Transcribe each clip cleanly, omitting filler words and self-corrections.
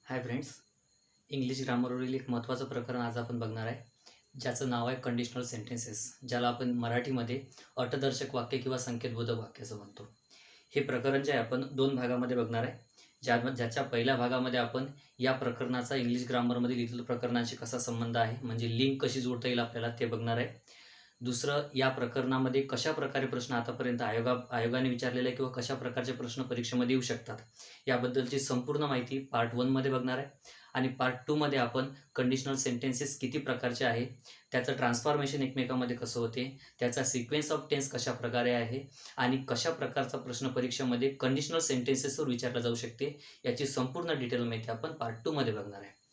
Hi friends, English ग्रामरवरील एक महत्त्वाचं प्रकरण आज आपण बघणार आहे, ज्याचं नाव आहे कंडिशनल सेंटेन्सेस, ज्याला आपण मराठीमध्ये अर्थदर्शक वाक्य किंवा संकेतबोधक वाक्य असं म्हणतो. हे प्रकरण जे आहे आपण दोन भागामध्ये बघणार आहे. ज्याच्या पहिल्या भागामध्ये आपण या प्रकरणाचा इंग्लिश ग्रामरमधील इतर प्रकरणांशी कसा संबंध आहे, म्हणजे लिंक कशी जोडता येईल आपल्याला ते बघणार आहे. दुसरं, या प्रकरणामध्ये कशा प्रकारे प्रश्न आतापर्यंत आयोगाने विचारलेले आहे किंवा कशा प्रकारचे प्रश्न परीक्षेमध्ये येऊ शकतात, याबद्दलची संपूर्ण माहिती पार्ट 1 मध्ये बघणार आहे. आणि पार्ट 2 मध्ये आपण कंडिशनल सेंटेन्सेस किती प्रकारचे आहे, त्याचं ट्रान्सफॉर्मेशन एकमेकांमध्ये कसं होते, त्याचा सिक्वेन्स ऑफ टेन्स कशा प्रकारे आहे आणि कशा प्रकारचा प्रश्न परीक्षेमध्ये कंडिशनल सेंटेन्सेसवर विचारला जाऊ शकते, याची संपूर्ण डिटेल माहिती आपण पार्ट 2 मध्ये बघणार आहे.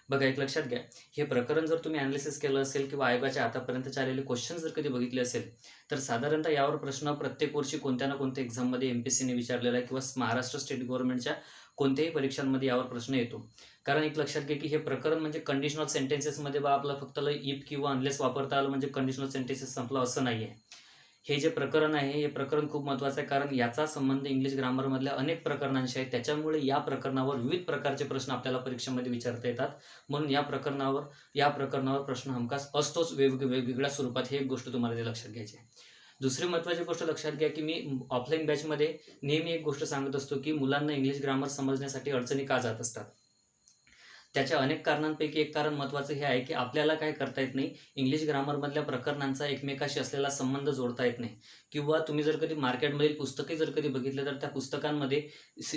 बघा, एक लक्षात घ्या, हे प्रकरण जर तुम्ही ॲनालिसिस केलं असेल किंवा आयोगाच्या आतापर्यंत आलेले क्वेश्चन जर कधी बघितले असेल, तर साधारणतः यावर प्रश्न प्रत्येक वर्षी कोणत्या ना कोणत्या एक्झाममध्ये MPSCने विचारलेला आहे किंवा महाराष्ट्र स्टेट गव्हर्नमेंटच्या कोणत्याही परीक्षांमध्ये यावर प्रश्न येतो. कारण एक लक्षात घ्या की हे प्रकरण म्हणजे कंडिशनल सेंटेन्सेसमध्ये आपला फक्त इफ किंवा अनलेस वापरता आलं म्हणजे कंडिशनल सेंटेन्सेस संपलं असं नाही आहे. हे जे प्रकरण आहे हे प्रकरण खूप महत्त्वाचं आहे, कारण याचा संबंध इंग्लिश ग्रामरमधल्या अनेक प्रकरणांशी आहे. त्याच्यामुळे या प्रकरणावर विविध प्रकारचे प्रश्न आपल्याला परीक्षेमध्ये विचारता येतात. म्हणून या प्रकरणावर प्रश्न हमखास असतोच, वेगवेगळ्या स्वरूपात. ही एक गोष्ट तुम्हाला ते लक्षात घ्यायची आहे. दुसरी महत्त्वाची गोष्ट लक्षात घ्या की मी ऑफलाईन बॅचमध्ये नेहमी एक गोष्ट सांगत असतो की मुलांना इंग्लिश ग्रामर समजण्यासाठी अडचणी का जात असतात. त्याच्या अनेक कारणांपैकी एक कारण महत्त्वाचं हे आहे की आपल्याला काय करता येत नाही, इंग्लिश ग्रामरमधल्या प्रकरणांचा एकमेकाशी असलेला संबंध जोडता येत नाही. किंवा तुम्ही जर कधी मार्केटमधील पुस्तके जर कधी बघितले तर त्या पुस्तकांमध्ये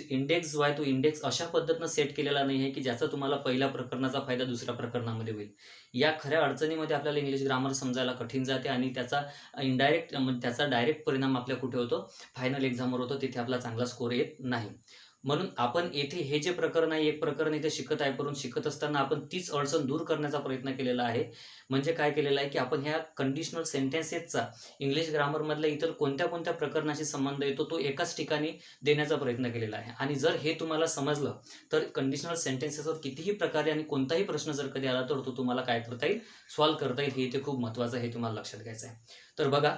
इंडेक्स जो आहे तो इंडेक्स अशा पद्धतीनं सेट केलेला नाही आहे की ज्याचा तुम्हाला पहिल्या प्रकरणाचा फायदा दुसऱ्या प्रकरणामध्ये होईल. या खऱ्या अडचणीमध्ये आपल्याला इंग्लिश ग्रामर समजायला कठीण जाते आणि त्याचा डायरेक्ट परिणाम आपल्या कुठे होतो, फायनल एक्झामवर होतो. तिथे आपला चांगला स्कोर येत नाही. म्हणून आपण येथे हे जे प्रकरण आहे, एक प्रकरण इथे शिकत आहे, परंतु शिकत असताना आपण तीच अडचण दूर करण्याचा प्रयत्न केलेला आहे. म्हणजे काय केलेलं आहे की आपण ह्या कंडिशनल सेंटेन्सेसचा इंग्लिश ग्रामरमधल्या इतर कोणत्या कोणत्या प्रकरणाशी संबंध येतो तो एकाच ठिकाणी देण्याचा प्रयत्न केलेला आहे. आणि जर हे तुम्हाला समजलं तर कंडिशनल सेंटेन्सेसवर कितीही प्रकारे आणि कोणताही प्रश्न जर कधी आला तर तो तुम्हाला काय करता येईल, सॉल्व्ह करता येईल. हे इथे खूप महत्त्वाचं आहे, हे तुम्हाला लक्षात घ्यायचं आहे. तर बघा,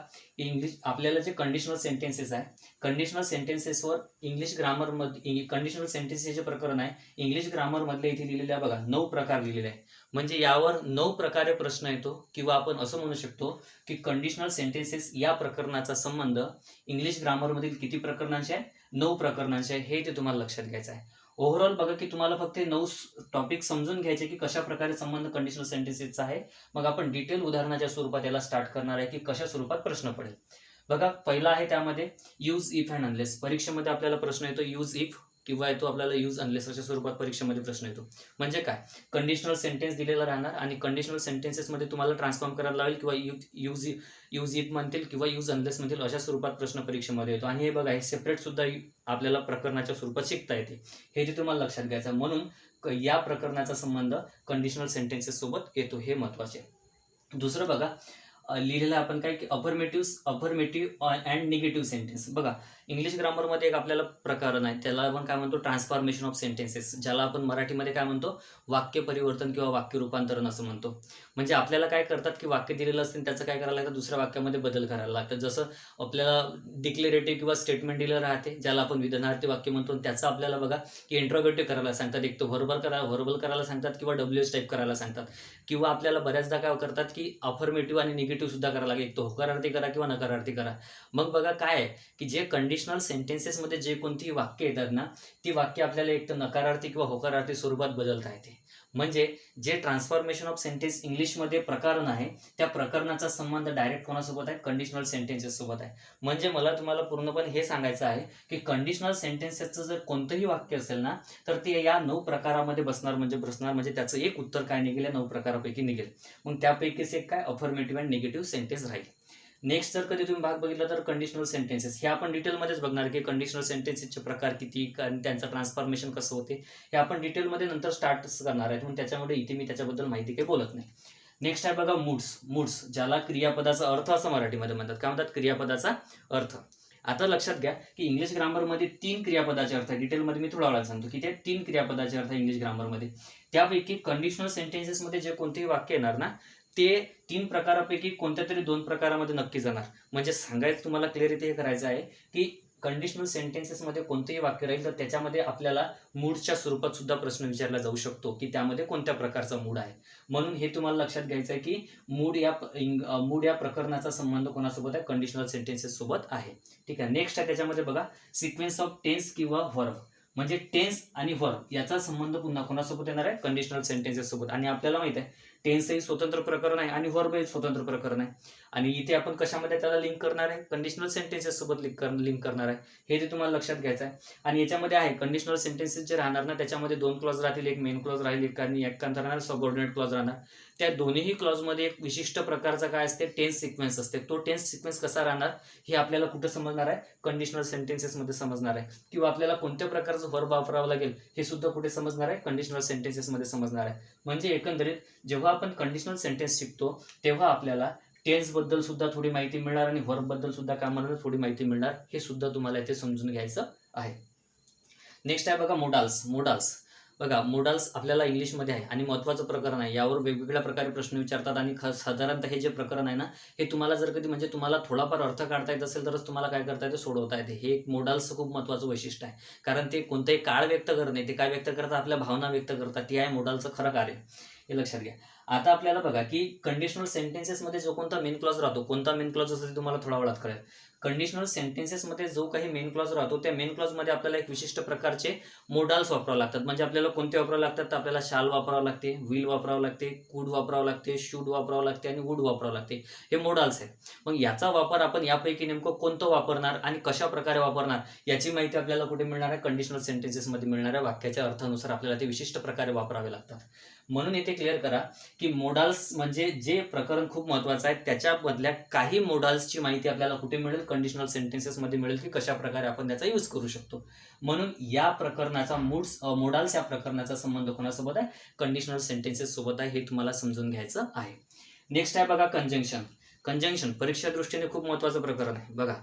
आपल्याला जे कंडिशनल सेंटेन्सेस आहे, कंडिशनल सेंटेन्सेसवर इंग्लिश ग्रामरमध्ये कंडिशनल सेंटेन्सेसचे प्रकरण आहे, इंग्लिश ग्रामरमधले इथे लिहिलेले आहे बघा, 9 प्रकार लिहिलेले आहे. म्हणजे यावर 9 प्रकारे प्रश्न येतो. किंवा आपण असं म्हणू शकतो की कंडिशनल सेंटेन्सेस या प्रकरणाचा संबंध इंग्लिश ग्रामरमधील किती प्रकरणांशी आहे, 9 प्रकरणांशी आहे. हे ते तुम्हाला लक्षात घ्यायचं आहे. ओव्हरऑल बघा की तुम्हाला फक्त 9 टॉपिक समजून घ्यायचे की कशा प्रकारे संबंध कंडिशनल सेंटेन्सेसचा आहे. मग आपण डिटेल उदाहरणाच्या स्वरूपात याला स्टार्ट करणार आहे की कशा स्वरूपात प्रश्न पडेल. बघा, पहिला आहे त्यामध्ये यूज इफ अँड अनलेस. परीक्षेमध्ये आपल्याला प्रश्न येतो यूज इफ किंवा येतो आपल्याला यूज अनलेस अशा स्वरूपात परीक्षेमध्ये प्रश्न येतो. म्हणजे काय, कंडिशनल सेंटेन्स दिलेला राहणार आणि कंडिशनल सेंटेन्सेसमध्ये तुम्हाला ट्रान्सफॉर्म करायला लागेल किंवा यूज इफ म्हणतील किंवा यूज अनलेस म्हणतील अशा स्वरूपात प्रश्न परीक्षेमध्ये येतो. आणि हे बघा, हे सेपरेट सुद्धा आपल्याला प्रकरणाच्या स्वरूपात शिकता येते. हे जे तुम्हाला लक्षात घ्यायचं आहे. म्हणून या प्रकरणाचा संबंध कंडिशनल सेंटेन्सेस सोबत येतो, हे महत्त्वाचे आहे. दुसरं बघा, लिहिलेलं आपण काय की अफर्मेटिव्ह अँड निगेटिव्ह सेंटेन्स. बघा, इंग्लिश ग्रामरमध्ये एक आपल्याला प्रकरण आहे, त्याला आपण काय म्हणतो, ट्रान्सफॉर्मेशन ऑफ सेंटेन्सेस, ज्याला आपण मराठीमध्ये काय म्हणतो, वाक्य परिवर्तन किंवा वाक्य रूपांतरण असं म्हणतो. म्हणजे आपल्याला काय करतात की वाक्य दिलेलं असतं त्याचं काय करायला लागतं, दुसऱ्या वाक्यामध्ये बदल करायला लागतं. जसं आपल्याला डिक्लेरेटिव्ह किंवा स्टेटमेंट दिलं राहते, ज्याला आपण विधानार्थी वाक्य म्हणतो, त्याचं आपल्याला बघा की इंट्रोगेटिव्ह करायला सांगतात. एक तो व्हर्बल करायला सांगतात किंवा WH टाईप करायला सांगतात. किंवा आपल्याला बऱ्याचदा काय करतात की अफर्मेटिव्ह आणि निगेटिव्ह सुद्धा करायला लागेल, एक तो होकारार्थी करा किंवा नकारार्थी करा. मग बघा काय आहे की जे कंडिशनल सेंटेन्सेसमध्ये जे कोणतीही वाक्य येतात ना, ती वाक्य आपल्याला एक तर नकारार्थी किंवा होकारार्थी स्वरूपात बदलता येते. म्हणजे जे ट्रान्सफॉर्मेशन ऑफ सेंटेन्स इंग्लिशमध्ये प्रकरण आहे, त्या प्रकरणाचा संबंध डायरेक्ट कोणासोबत आहे, कंडिशनल सेंटेन्सेस सोबत आहे. म्हणजे मला तुम्हाला पूर्णपणे हे सांगायचं आहे की कंडिशनल सेंटेन्सेसचं जर कोणतंही वाक्य असेल ना, तर ते या 9 प्रकारामध्ये बसणार. म्हणजे त्याचं एक उत्तर काय निघेल, 9 प्रकारापैकी निघेल. मग त्यापैकीच एक काय, अफर्मेटिव्ह अँड निगेटिव्ह सेंटेन्स राहील. नेक्स्ट जर कधी तुम्ही भाग बघितला तर कंडिशनल सेंटेन्सेस, हे आपण डिटेलमध्येच बघणार की कंडिशनल सेंटेन्सेसचे प्रकार किती आणि त्यांचं ट्रान्सफॉर्मेशन कसं होते, हे आपण डिटेलमध्ये नंतर स्टार्ट करणार आहेत. म्हणून त्याच्यामुळे इथे मी त्याच्याबद्दल माहिती काही बोलत नाही. नेक्स्ट आहे बघा मूड्स, ज्याला क्रियापदाचा अर्थ असं मराठीमध्ये म्हणतात. काय म्हणतात, क्रियापदाचा अर्थ. आता लक्षात घ्या की इंग्लिश ग्रामरमध्ये 3 क्रियापदाचे अर्थ आहे. डिटेलमध्ये मी थोडा वेळा सांगतो की ते 3 क्रियापदाचे अर्थ इंग्लिश ग्रामरमध्ये. त्यापैकी कंडिशनल सेंटेन्सेसमध्ये जे कोणतेही वाक्य येणार ना, ते 3 प्रकारापैकी कोणत्या तरी 2 प्रकारामध्ये नक्की जाणार. म्हणजे सांगायचं तुम्हाला क्लिअरिटी हे करायचं आहे की कंडिशनल सेंटेन्सेसमध्ये कोणतेही वाक्य राहील तर त्याच्यामध्ये आपल्याला मूडच्या स्वरूपात सुद्धा प्रश्न विचारला जाऊ शकतो की त्यामध्ये कोणत्या प्रकारचा मूड आहे. म्हणून हे तुम्हाला लक्षात घ्यायचं आहे की मूड या प्रकरणाचा संबंध कोणासोबत आहे, कंडिशनल सेंटेन्सेस सोबत आहे. ठीक आहे. नेक्स्ट आहे त्याच्यामध्ये बघा सिक्वेन्स ऑफ टेन्स किंवा व्हर्ब. म्हणजे टेन्स आणि व्हर्ब याचा संबंध पुन्हा कोणासोबत येणार आहे, कंडिशनल सेंटेन्सेस सोबत. आणि आपल्याला माहित आहे टेन्स हे स्वतंत्र प्रकरण आहे आणि व्हर्ब हे स्वतंत्र प्रकरण आहे. आणि इथे आपण कशामध्ये त्याला लिंक करणार आहे, कंडिशनल सेंटेन्सेस सोबत लिंक करणार आहे. हे जे तुम्हाला लक्षात घ्यायचं आहे. आणि याच्यामध्ये आहे कंडिशनल सेंटेन्सेस जे राहणार ना त्याच्यामध्ये 2 क्लॉज राहतील, एक मेन क्लॉज राहील, एक आणि एकांतर राहणार, सबऑर्डिनेट क्लॉज राहणार. त्या दोन्हीही क्लॉजमध्ये एक विशिष्ट प्रकारचा काय असते, टेन्स सिक्वेन्स असते. तो टेन्स सिक्वेन्स कसा राहणार हे आपल्याला कुठं समजणार आहे, कंडिशनल सेंटेन्सेसमध्ये समजणार आहे. किंवा आपल्याला कोणत्या प्रकारचं व्हर्ब वापरावं लागेल हे सुद्धा कुठे समजणार आहे, कंडिशनल सेंटेन्सेसमध्ये समजणार आहे. म्हणजे एकंदरीत जेव्हा आपण कंडिशनल सेंटेन्स शिकतो तेव्हा आपल्याला टेन्स बद्दल सुद्धा थोडी माहिती मिळणार आणि व्हर्ब बद्दल सुद्धा काय म्हणणार थोडी माहिती मिळणार. हे सुद्धा तुम्हाला इथे समजून घ्यायचं आहे. नेक्स्ट आहे बघा मोडाल्स. बघा मोडाल्स आपल्याला इंग्लिशमध्ये आहे आणि महत्त्वाचं प्रकरण आहे. यावर वेगवेगळ्या प्रकारे प्रश्न विचारतात आणि साधारणतः हे जे प्रकरण आहे ना हे तुम्हाला जर कधी म्हणजे तुम्हाला थोडाफार अर्थ काढता येत असेल तरच तुम्हाला काय करता येते, सोडवता येते. हे एक मोडाल्सचं खूप महत्त्वाचं वैशिष्ट्य आहे. कारण ते कोणतेही काळ व्यक्त करत नाही, ते काय व्यक्त करतात, आपल्या भावना व्यक्त करतात. ती आहे मोडालचं खरं कार्य. हे लक्षात घ्या. आता आपल्याला बघा की कंडिशनल सेंटेन्सेसमध्ये जो कोणता मेन क्लॉज राहतो, कोणता मेन क्लॉज असतो ते तुम्हाला थोडा वेळात कळेल. कंडिशनल सेंटेन्सेसमध्ये जो काही मेन क्लॉज राहतो त्या मेन क्लॉजमध्ये आपल्याला एक विशिष्ट प्रकारचे मोडाल्स वापरावे लागतात. म्हणजे आपल्याला कोणते वापरावे लागतात, तर आपल्याला शाल वापरावं लागते, विल वापरावं लागते, कुड वापरावं लागते, शूड वापरावं लागते आणि वुड वापरावं लागते. हे मोडाल्स आहेत. मग याचा वापर आपण यापैकी नेमकं कोणतं वापरणार आणि कशा प्रकारे वापरणार याची माहिती आपल्याला कुठे मिळणार आहे, कंडिशनल सेंटेन्सेसमध्ये मिळणार आहे. वाक्याच्या अर्थानुसार आपल्याला ते विशिष्ट प्रकारे वापरावे लागतात. म्हणून इथे क्लिअर करा की मोडाल्स म्हणजे जे प्रकरण खूप महत्त्वाचं आहे त्याच्यामधल्या काही मोडाल्सची माहिती आपल्याला कुठे मिळेल, कंडिशनल सेंटेन्सेसमध्ये मिळेल की कशा प्रकारे आपण त्याचा यूज करू शकतो. म्हणून या प्रकरणाचा मोडाल्स या प्रकरणाचा संबंध कोणासोबत आहे, कंडिशनल सेंटेन्सेस सोबत आहे. हे तुम्हाला समजून घ्यायचं आहे. नेक्स्ट आहे बघा कंजंक्शन परीक्षा दृष्टीने खूप महत्त्वाचं प्रकरण आहे. बघा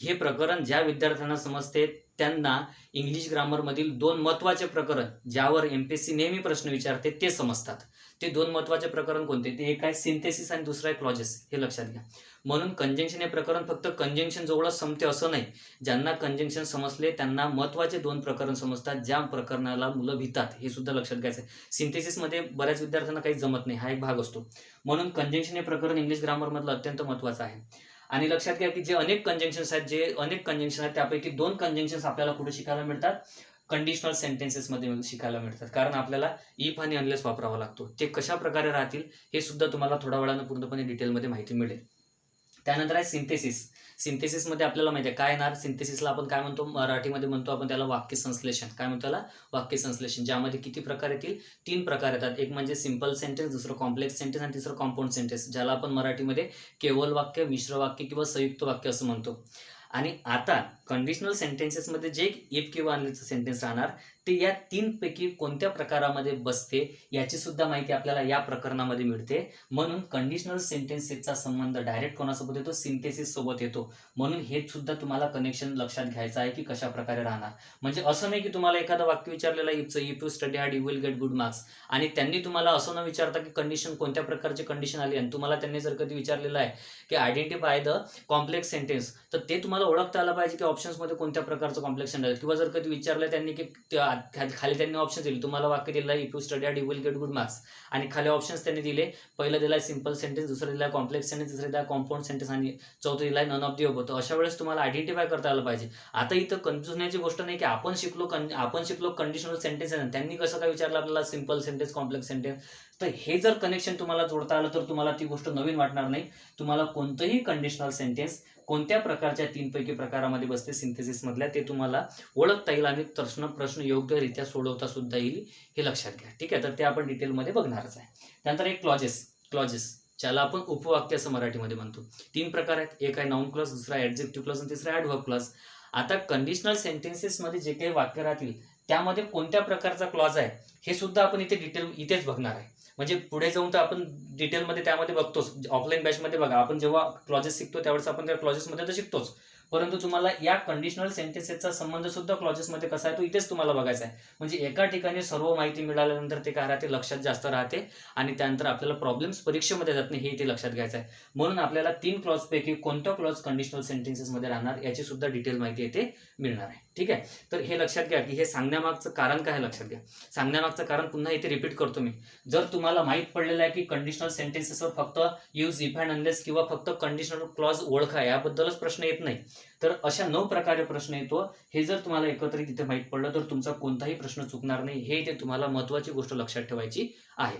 हे प्रकरण ज्या विद्यार्थ्यांना समजते त्यांना इंग्लिश ग्रामरमधील 2 महत्त्वाचे प्रकरण ज्यावर MPSC नेहमी प्रश्न विचारते ते समजतात. ते 2 महत्त्वाचे प्रकरण कोणते, ते एक आहे सिंथेसिस आणि दुसरं आहे क्लॉजेस. हे लक्षात घ्या. म्हणून कंजंक्शन हे प्रकरण फक्त कंजंक्शन जवळच संपते असं नाही. ज्यांना कंजंक्शन समजले त्यांना महत्त्वाचे 2 प्रकरण समजतात ज्या प्रकरणाला मुलं भितात. हे सुद्धा लक्षात घ्यायचं आहे. सिंथेसिसमध्ये बऱ्याच विद्यार्थ्यांना काही जमत नाही, हा एक भाग असतो. म्हणून कंजंक्शन हे प्रकरण इंग्लिश ग्रामरमधलं अत्यंत महत्त्वाचं आहे. आणि लक्षात घ्या की जे अनेक कंजंक्शन्स आहेत त्यापैकी 2 कंजंक्शन्स आपल्याला कुठे शिकायला मिळतात, कंडिशनल सेंटेन्सेसमध्ये शिकायला मिळतात. कारण आपल्याला इफ आणि अनलेस वापरावा लागतो. ते कशा प्रकारे राहतील हे सुद्धा तुम्हाला थोड्या वेळानं पूर्णपणे डिटेलमध्ये माहिती मिळेल. त्यानंतर आहे सिंथेसिसमध्ये आपल्याला माहिती आहे काय येणार. सिंथेसिसला आपण काय म्हणतो, मराठीमध्ये म्हणतो आपण त्याला वाक्य संश्लेषण. काय म्हणतो त्याला, वाक्य संश्लेषण. ज्यामध्ये किती प्रकार येतील, 3 प्रकार येतात. एक म्हणजे सिंपल सेंटेन्स, दुसरं कॉम्प्लेक्स सेंटेन्स आणि तिसरं कॉम्पाऊंड सेंटेन्स, ज्याला आपण मराठीमध्ये केवल वाक्य, मिश्र वाक्य किंवा संयुक्त वाक्य असं म्हणतो. आणि आता कंडिशनल सेंटेन्सेसमध्ये जे इफ किंवा अनलेसचं सेंटेन्स राहणार ते या 3 पैकी कोणत्या प्रकारामध्ये बसते याची सुद्धा माहिती आपल्याला या प्रकरणामध्ये मिळते. म्हणून कंडिशनल सेंटेन्सेसचा संबंध डायरेक्ट कोणासोबत येतो, सिंथेसिस सोबत येतो. म्हणून हे सुद्धा तुम्हाला कनेक्शन लक्षात घ्यायचं आहे की कशा प्रकारे राहणार. म्हणजे असं नाही की तुम्हाला एखादं वाक्य विचारलेलं इफचं, if you study hard you will get good marks, आणि त्यांनी तुम्हाला असं न विचारता की कंडिशन कोणत्या प्रकारची कंडिशन आली आणि तुम्हाला त्यांनी जर कधी विचारलेलं आहे की आयडेंटिफाय द कॉम्प्लेक्स सेंटेन्स, तर ते तुम्हाला ओळखता आलं पाहिजे की ऑप्शन्समध्ये कोणत्या प्रकारचं कॉम्प्लेक्स सेंटेन्स. किंवा जर कधी विचारलं त्यांनी की खाली त्यांनी ऑप्शन दिले, तुम्हाला वाक्य दिलं आहे if you study hard you will get good marks, आणि खाली ऑप्शन्स त्यांनी दिले, पहिलं दिलं आहे सिंपल सेंटेन्स, दुसरं दिलं आहे कॉम्प्लेक्स सेंटेन्स, तिसरं दिलं आहे कॉम्पाऊंड सेंटेन्स आणि चौथं दिलं आहे नन ऑफ दी अबोव. तर अशा वेळेस तुम्हाला आयडेंटिफाय करता आलं पाहिजे. आता इथं कन्फ्यूज होण्याची गोष्ट नाही की आपण शिकलो कंडिशनल सेंटेन्स आहे, त्यांनी कसं काय विचारलं आपल्याला सिंपल सेंटेन्स, कॉम्प्लेक्स सेंटेन्स. तर हे जर कनेक्शन तुम्हाला जोडता आलं तर तुम्हाला ती गोष्ट नवीन वाटणार नाही. तुम्हाला कोणतंही कंडिशनल सेंटेन्स कोणत्या प्रकारच्या 3 पैकी प्रकारामध्ये बसते सिंथेसिसमधल्या ते तुम्हाला ओळखता येईल आणि प्रश्न योग्यरित्या सोडवता सुद्धा येईल. हे लक्षात घ्या. ठीक आहे. तर ते आपण डिटेलमध्ये बघणारच आहे. त्यानंतर एक क्लॉजेस ज्याला आपण उपवाक्य असं मराठीमध्ये म्हणतो. 3 प्रकार आहेत. एक आहे नाउन क्लॉज, दुसरा ॲडजेक्टिव्ह क्लॉज आणि तिसरा ॲडव्हर्ब क्लॉज. आता कंडिशनल सेंटेन्सेसमध्ये जे काही वाक्य राहतील त्यामध्ये कोणत्या प्रकारचा क्लॉज आहे हे सुद्धा आपण इथेच बघणार आहे. म्हणजे पुढे जाऊन तर आपण डिटेलमध्ये त्यामध्ये बघतोच. ऑफलाईन बॅचमध्ये बघा आपण जेव्हा क्लॉजेस शिकतो त्यावेळेस आपण त्या क्लॉजेसमध्ये तर शिकतोच, परंतु तुम्हाला या कंडिशनल सेंटेन्सेसचा संबंध सुद्धा क्लॉजेसमध्ये कसा आहे तो इथेच तुम्हाला बघायचा आहे. म्हणजे एका ठिकाणी सर्व माहिती मिळाल्यानंतर ते काय राहते, लक्षात जास्त राहते आणि त्यानंतर आपल्याला प्रॉब्लेम्स परीक्षेमध्ये जात नाही हे इथे लक्षात घ्यायचं आहे. म्हणून आपल्याला 3 क्लॉजपैकी कोणत्या क्लॉज कंडिशनल सेंटेन्सेसमध्ये राहणार याची सुद्धा डिटेल माहिती इथे मिळणार आहे. ठीक आहे, तर हे लक्षात घ्या की हे सांगण्यामागचं कारण काय आहे लक्षात घ्या. सांगण्यामागचं कारण पुन्हा इथे रिपीट करतो मी. जर तुम्हाला माहित पडलेलं आहे की कंडिशनल सेंटेन्सेसवर फक्त यूज इफ अँड अनलेस किंवा फक्त कंडिशनल क्लॉज ओळखा याबद्दलच प्रश्न येत नाही, तर अशा 9 प्रकारे प्रश्न येतो. हे जर तुम्हाला एकत्रित इथे माहित पडलं तर तुमचा कोणताही प्रश्न चुकणार नाही. हे इथे तुम्हाला महत्त्वाची गोष्ट लक्षात ठेवायची आहे.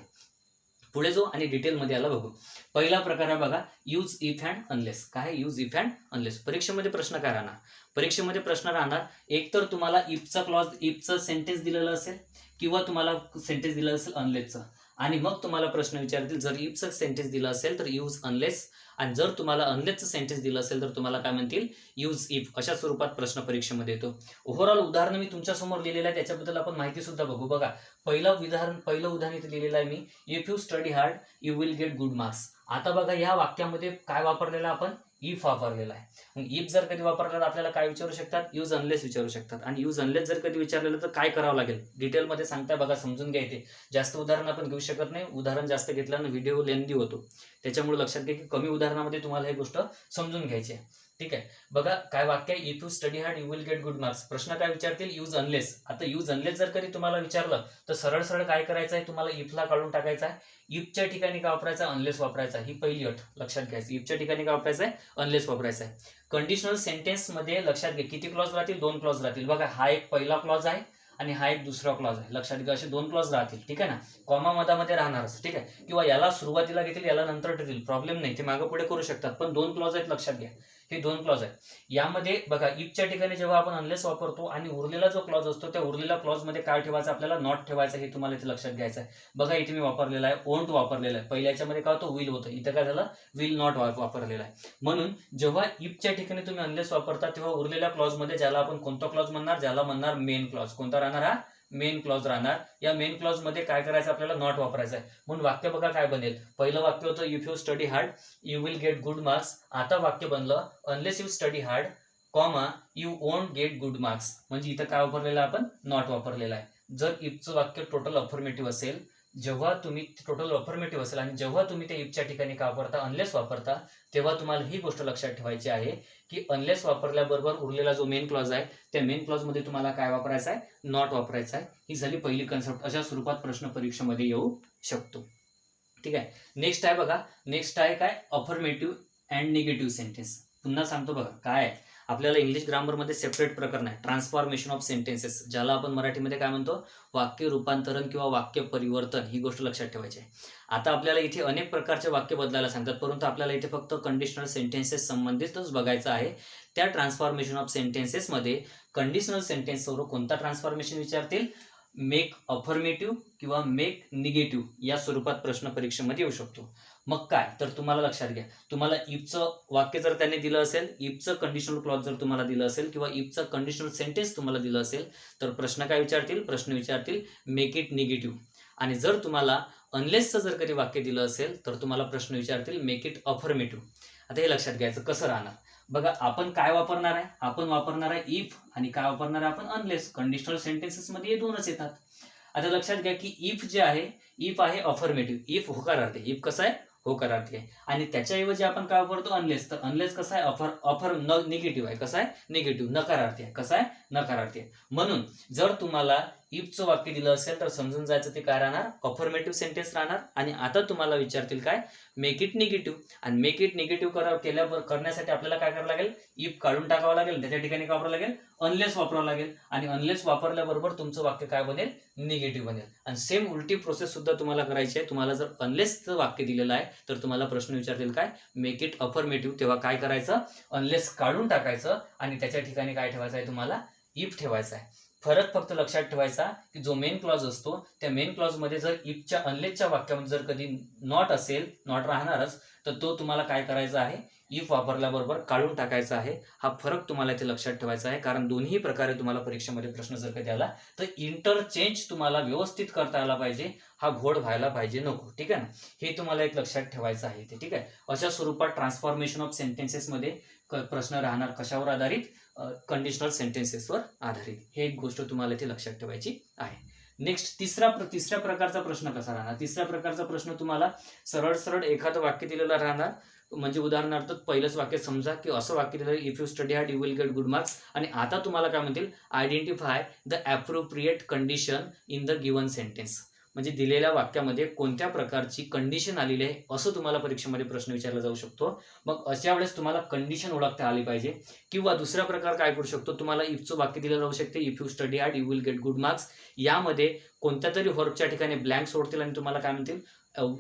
पुढे जो आणि डिटेलमध्ये याला बघू. पहिला प्रकार आहे बघा, यूज इफ अँड अनलेस. काय यूज इफ अँड अनलेस? परीक्षेमध्ये प्रश्न काय राहणार? परीक्षेमध्ये प्रश्न राहणार एक तर तुम्हाला इफचा क्लॉज, इफचं सेंटेन्स दिलेलं असेल किंवा तुम्हाला सेंटेन्स दिलं असेल अनलेसचं, आणि मग तुम्हाला प्रश्न विचारतील जर इफचं सेंटेन्स दिलं असेल तर यूज अनलेस, आणि जर तुम्हाला अनलेसचं सेंटेन्स दिलं असेल तर तुम्हाला काय म्हणतील, यूज इफ. अशा स्वरूपात प्रश्न परीक्षेमध्ये येतो. ओव्हरऑल उदाहरण मी तुमच्यासमोर लिहिलेलं आहे, त्याच्याबद्दल आपण माहिती सुद्धा बघू. बघा, पहिलं उदाहरण इथे लिहिलेलं आहे मी, if you study hard you will get good marks. आता बघा या वाक्यामध्ये काय वापरलेलं आपण, इफ वापरलेला आहे. मग इफ जर कधी वापरलं तर आपल्याला काय विचारू शकतात, यूज अनलेस विचारू शकतात. आणि यूज अनलेस जर कधी विचारलेलं तर काय करावं लागेल, डिटेलमध्ये सांगताय बघा, समजून घ्या. इथे जास्त उदाहरण आपण घेऊ शकत नाही, उदाहरण जास्त घेतल्यानं व्हिडिओ लेंदी होतो. त्याच्यामुळे लक्षात घ्या की कमी उदाहरणामध्ये तुम्हाला ही गोष्ट समजून घ्यायची आहे. ठीक आहे, बघा काय वाक्य आहे, if you study hard you will get good marks. प्रश्न काय विचारतील, यूज अनलेस. आता यूज अनलेस जर कधी तुम्हाला विचारलं तर सरळ सरळ काय करायचं आहे, तुम्हाला इफला काढून टाकायचा आहे. इफच्या ठिकाणी काय वापरायचा, अनलेस वापरायचा. ही पहिली अट लक्षात घ्यायची. इफच्या ठिकाणी काय वापरायचं आहे, अनलेस वापरायचा आहे. कंडिशनल सेंटेन्स मध्ये लक्षात घ्या किती क्लॉज राहतील, 2 क्लॉज राहतील. बघा हा एक पहिला क्लॉज आहे आणि हा एक दुसरा क्लॉज आहे. लक्षात घ्या, असे 2 क्लॉज राहतील. ठीक आहे ना, कॉमा मधामध्ये राहणारच. ठीक आहे, किंवा याला सुरुवातीला घेतील याला नंतर ठेवतील, प्रॉब्लेम नाही, ते मागे पुढे करू शकतात. पण 2 क्लॉज आहेत, लक्षात घ्या. हे 2 क्लॉज आहेत. यामध्ये बघा इफच्या ठिकाणी जेव्हा आपण अनलेस वापरतो आणि उरलेला जो क्लॉज असतो त्या उरलेल्या क्लॉज मध्ये काय ठेवायचं, आपल्याला नॉट ठेवायचं. हे तुम्हाला इथे लक्षात घ्यायचं आहे. बघा इथे मी वापरलेला आहे ओंट वापरलेला आहे. पहिल्या याच्यामध्ये काय होतं, विल होतं, इथे काय झालं, विल नॉट वापरलेला आहे. म्हणून जेव्हा इफच्या ठिकाणी तुम्ही अनलेस वापरता तेव्हा उरलेल्या क्लॉज मध्ये ज्याला आपण कोणता क्लॉज म्हणणार, ज्याला म्हणणार मेन क्लॉज. कोणता राहणार, हा मेन क्लॉज राहणार. या मेन क्लॉज मध्ये काय करायचं, आपल्याला नॉट वापरायचं आहे. म्हणून वाक्य बघा काय बनेल, पहिलं वाक्य होतं if you study hard you will get good marks. आता वाक्य बनलं unless you study hard comma you won't get good marks. म्हणजे इथं काय वापरलेलं आपण, नॉट वापरलेला आहे. जर इफचं वाक्य टोटल अफर्मेटिव्ह असेल, जेव्हा तुम्ही टोटल अफर्मेटिव्ह असेल आणि जेव्हा तुम्ही त्या इफच्या ठिकाणी काय वापरता, अनलेस वापरता, तेव्हा तुम्हाला ही गोष्ट लक्षात ठेवायची आहे की अनलेस वापरल्याबरोबर उरलेला जो मेन क्लॉज आहे त्या मेन क्लॉज मध्ये तुम्हाला काय वापरायचा आहे, नॉट वापरायचा आहे. ही झाली पहिली कन्सेप्ट. अशा स्वरूपात प्रश्न परीक्षेमध्ये येऊ शकतो. ठीक आहे, नेक्स्ट आहे बघा, नेक्स्ट आहे काय, अफर्मेटिव्ह अँड निगेटिव्ह सेंटेन्स. पुन्हा सांगतो बघा काय आहे, आपल्याला इंग्लिश ग्रामरमध्ये सेपरेट प्रकरण आहे ट्रान्सफॉर्मेशन ऑफ सेंटेन्सेस, ज्याला आपण मराठीमध्ये काय म्हणतो, वाक्य रूपांतरण किंवा वाक्य परिवर्तन. ही गोष्ट लक्षात ठेवायची आहे. आता आपल्याला इथे अनेक प्रकारचे वाक्य बदलायला सांगतात, परंतु आपल्याला इथे फक्त कंडिशनल सेंटेन्सेस संबंधितच बघायचं आहे. त्या ट्रान्सफॉर्मेशन ऑफ सेंटेन्सेस मध्ये कंडिशनल सेंटेन्सवर कोणता ट्रान्सफॉर्मेशन विचारतील, मेक अफर्मेटिव्ह किंवा मेक निगेटिव्ह या स्वरूपात प्रश्न परीक्षेमध्ये येऊ शकतो. मग काय, तर तुम्हाला लक्षात घ्या, तुम्हाला इफचं वाक्य जर त्यांनी दिलं असेल, इफचं कंडिशनल क्लॉज जर तुम्हाला दिलं असेल किंवा इफचं कंडिशनल सेंटेन्स तुम्हाला दिलं असेल तर प्रश्न काय विचारतील, प्रश्न विचारतील मेक इट निगेटिव्ह. आणि जर तुम्हाला अनलेसचं जर कधी वाक्य दिलं असेल तर तुम्हाला प्रश्न विचारतील मेक इट अफर्मेटिव्ह. आता हे लक्षात घ्यायचं कसं राहणार. बघा आपण काय वापरणार आहे, आपण वापरणार आहे इफ आणि काय वापरणार आहे आपण अनलेस. कंडिशनल सेंटेन्सेस मध्ये हे दोनच येतात. आता लक्षात घ्या की इफ जे आहे, इफ आहे अफर्मेटिव्ह, इफ होकारार्थी. इफ कसं आहे, होकारार्थी आहे. आणि त्याच्याऐवजी आपण काय वापरतो, अनलेस. तर अनलेस कसं आहे, निगेटिव्ह आहे. कसं आहे, निगेटिव्ह, नकारार्थी आहे. कसं आहे, नकारार्थी आहे. म्हणून जर तुम्हाला इफचं वाक्य दिलं असेल तर समजून जायचं ते काय राहणार, अफर्मेटिव्ह सेंटेन्स राहणार. आणि आता तुम्हाला विचारतील काय, मेक इट निगेटिव्ह. आणि मेक इट निगेटिव्ह करण्यासाठी आपल्याला काय करावं लागेल, इफ काढून टाकावं लागेल, त्याच्या ठिकाणी काय वापरावं लागेल, अनलेस वापरावं लागेल. आणि अनलेस वापरल्याबरोबर तुमचं वाक्य काय बनेल, निगेटिव्ह बनेल. आणि सेम उलटी प्रोसेस सुद्धा तुम्हाला करायची आहे. तुम्हाला जर अनलेसचं वाक्य दिलेलं आहे तर तुम्हाला प्रश्न विचारतील काय, मेक इट अफर्मेटिव्ह. तेव्हा काय करायचं, अनलेस काढून टाकायचं आणि त्याच्या ठिकाणी काय ठेवायचं आहे, तुम्हाला इफ ठेवायचा आहे. फरक फक्त लक्षात ठेवायचा की जो मेन क्लॉज असतो त्या मेन क्लॉज मध्ये जर इफच्या अनलेसच्या वाक्यामध्ये जर कधी नॉट असेल, नॉट राहणारच, तर तो तुम्हाला काय करायचा आहे, इफ वापरल्याबरोबर काढून टाकायचा आहे. हा फरक तुम्हाला इथे लक्षात ठेवायचा आहे, कारण दोन्ही प्रकारे तुम्हाला परीक्षेमध्ये प्रश्न जर कधी आला तर इंटरचेंज तुम्हाला व्यवस्थित करता आला पाहिजे, हा घोड व्हायला पाहिजे नको. ठीक आहे ना, हे तुम्हाला एक लक्षात ठेवायचं आहे इथे. ठीक आहे, अशा स्वरूपात ट्रान्सफॉर्मेशन ऑफ सेंटेन्सेस मध्ये प्रश्न राहणार कशावर आधारित, कंडिशनल सेंटेन्सेसवर आधारित. हे एक गोष्ट तुम्हाला इथे लक्षात ठेवायची आहे. नेक्स्ट तिसऱ्या प्रकारचा प्रश्न कसा राहणार. तिसऱ्या प्रकारचा प्रश्न तुम्हाला सरळ सरळ एखादं वाक्य दिलेलं राहणार. म्हणजे उदाहरणार्थ पहिलंच वाक्य समजा की असं वाक्य दिलं, if you study hard you will get good marks. आणि आता तुम्हाला काय म्हणतील, identify the appropriate condition in the given sentence. म्हणजे दिलेल्या वाक्यामध्ये कोणत्या प्रकारची कंडिशन आलेली आहे असं तुम्हाला परीक्षेमध्ये प्रश्न विचारला जाऊ शकतो. मग अशा वेळेस तुम्हाला कंडिशन ओळखता आली पाहिजे. किंवा दुसरा प्रकार काय करू शकतो, तुम्हाला इफचं वाक्य दिलं जाऊ शकते, if you study hard you will get good marks. यामध्ये कोणत्या तरी व्हर्बच्या ठिकाणी ब्लँक सोडतील आणि तुम्हाला काय म्हणतील,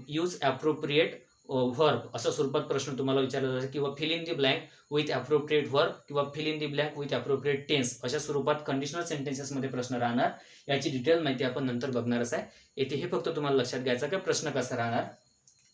यूज ॲप्रोप्रिएट व्हर्ब असं स्वरूपात प्रश्न तुम्हाला विचारला जातो. किंवा fill in the blank with appropriate verb किंवा fill in the blank with appropriate tense अशा स्वरूपात कंडिशनल सेंटेन्सेसमध्ये प्रश्न राहणार. याची डिटेल माहिती आपण नंतर बघणारच आहे. येथे हे फक्त तुम्हाला लक्षात घ्यायचं की प्रश्न कसा राहणार.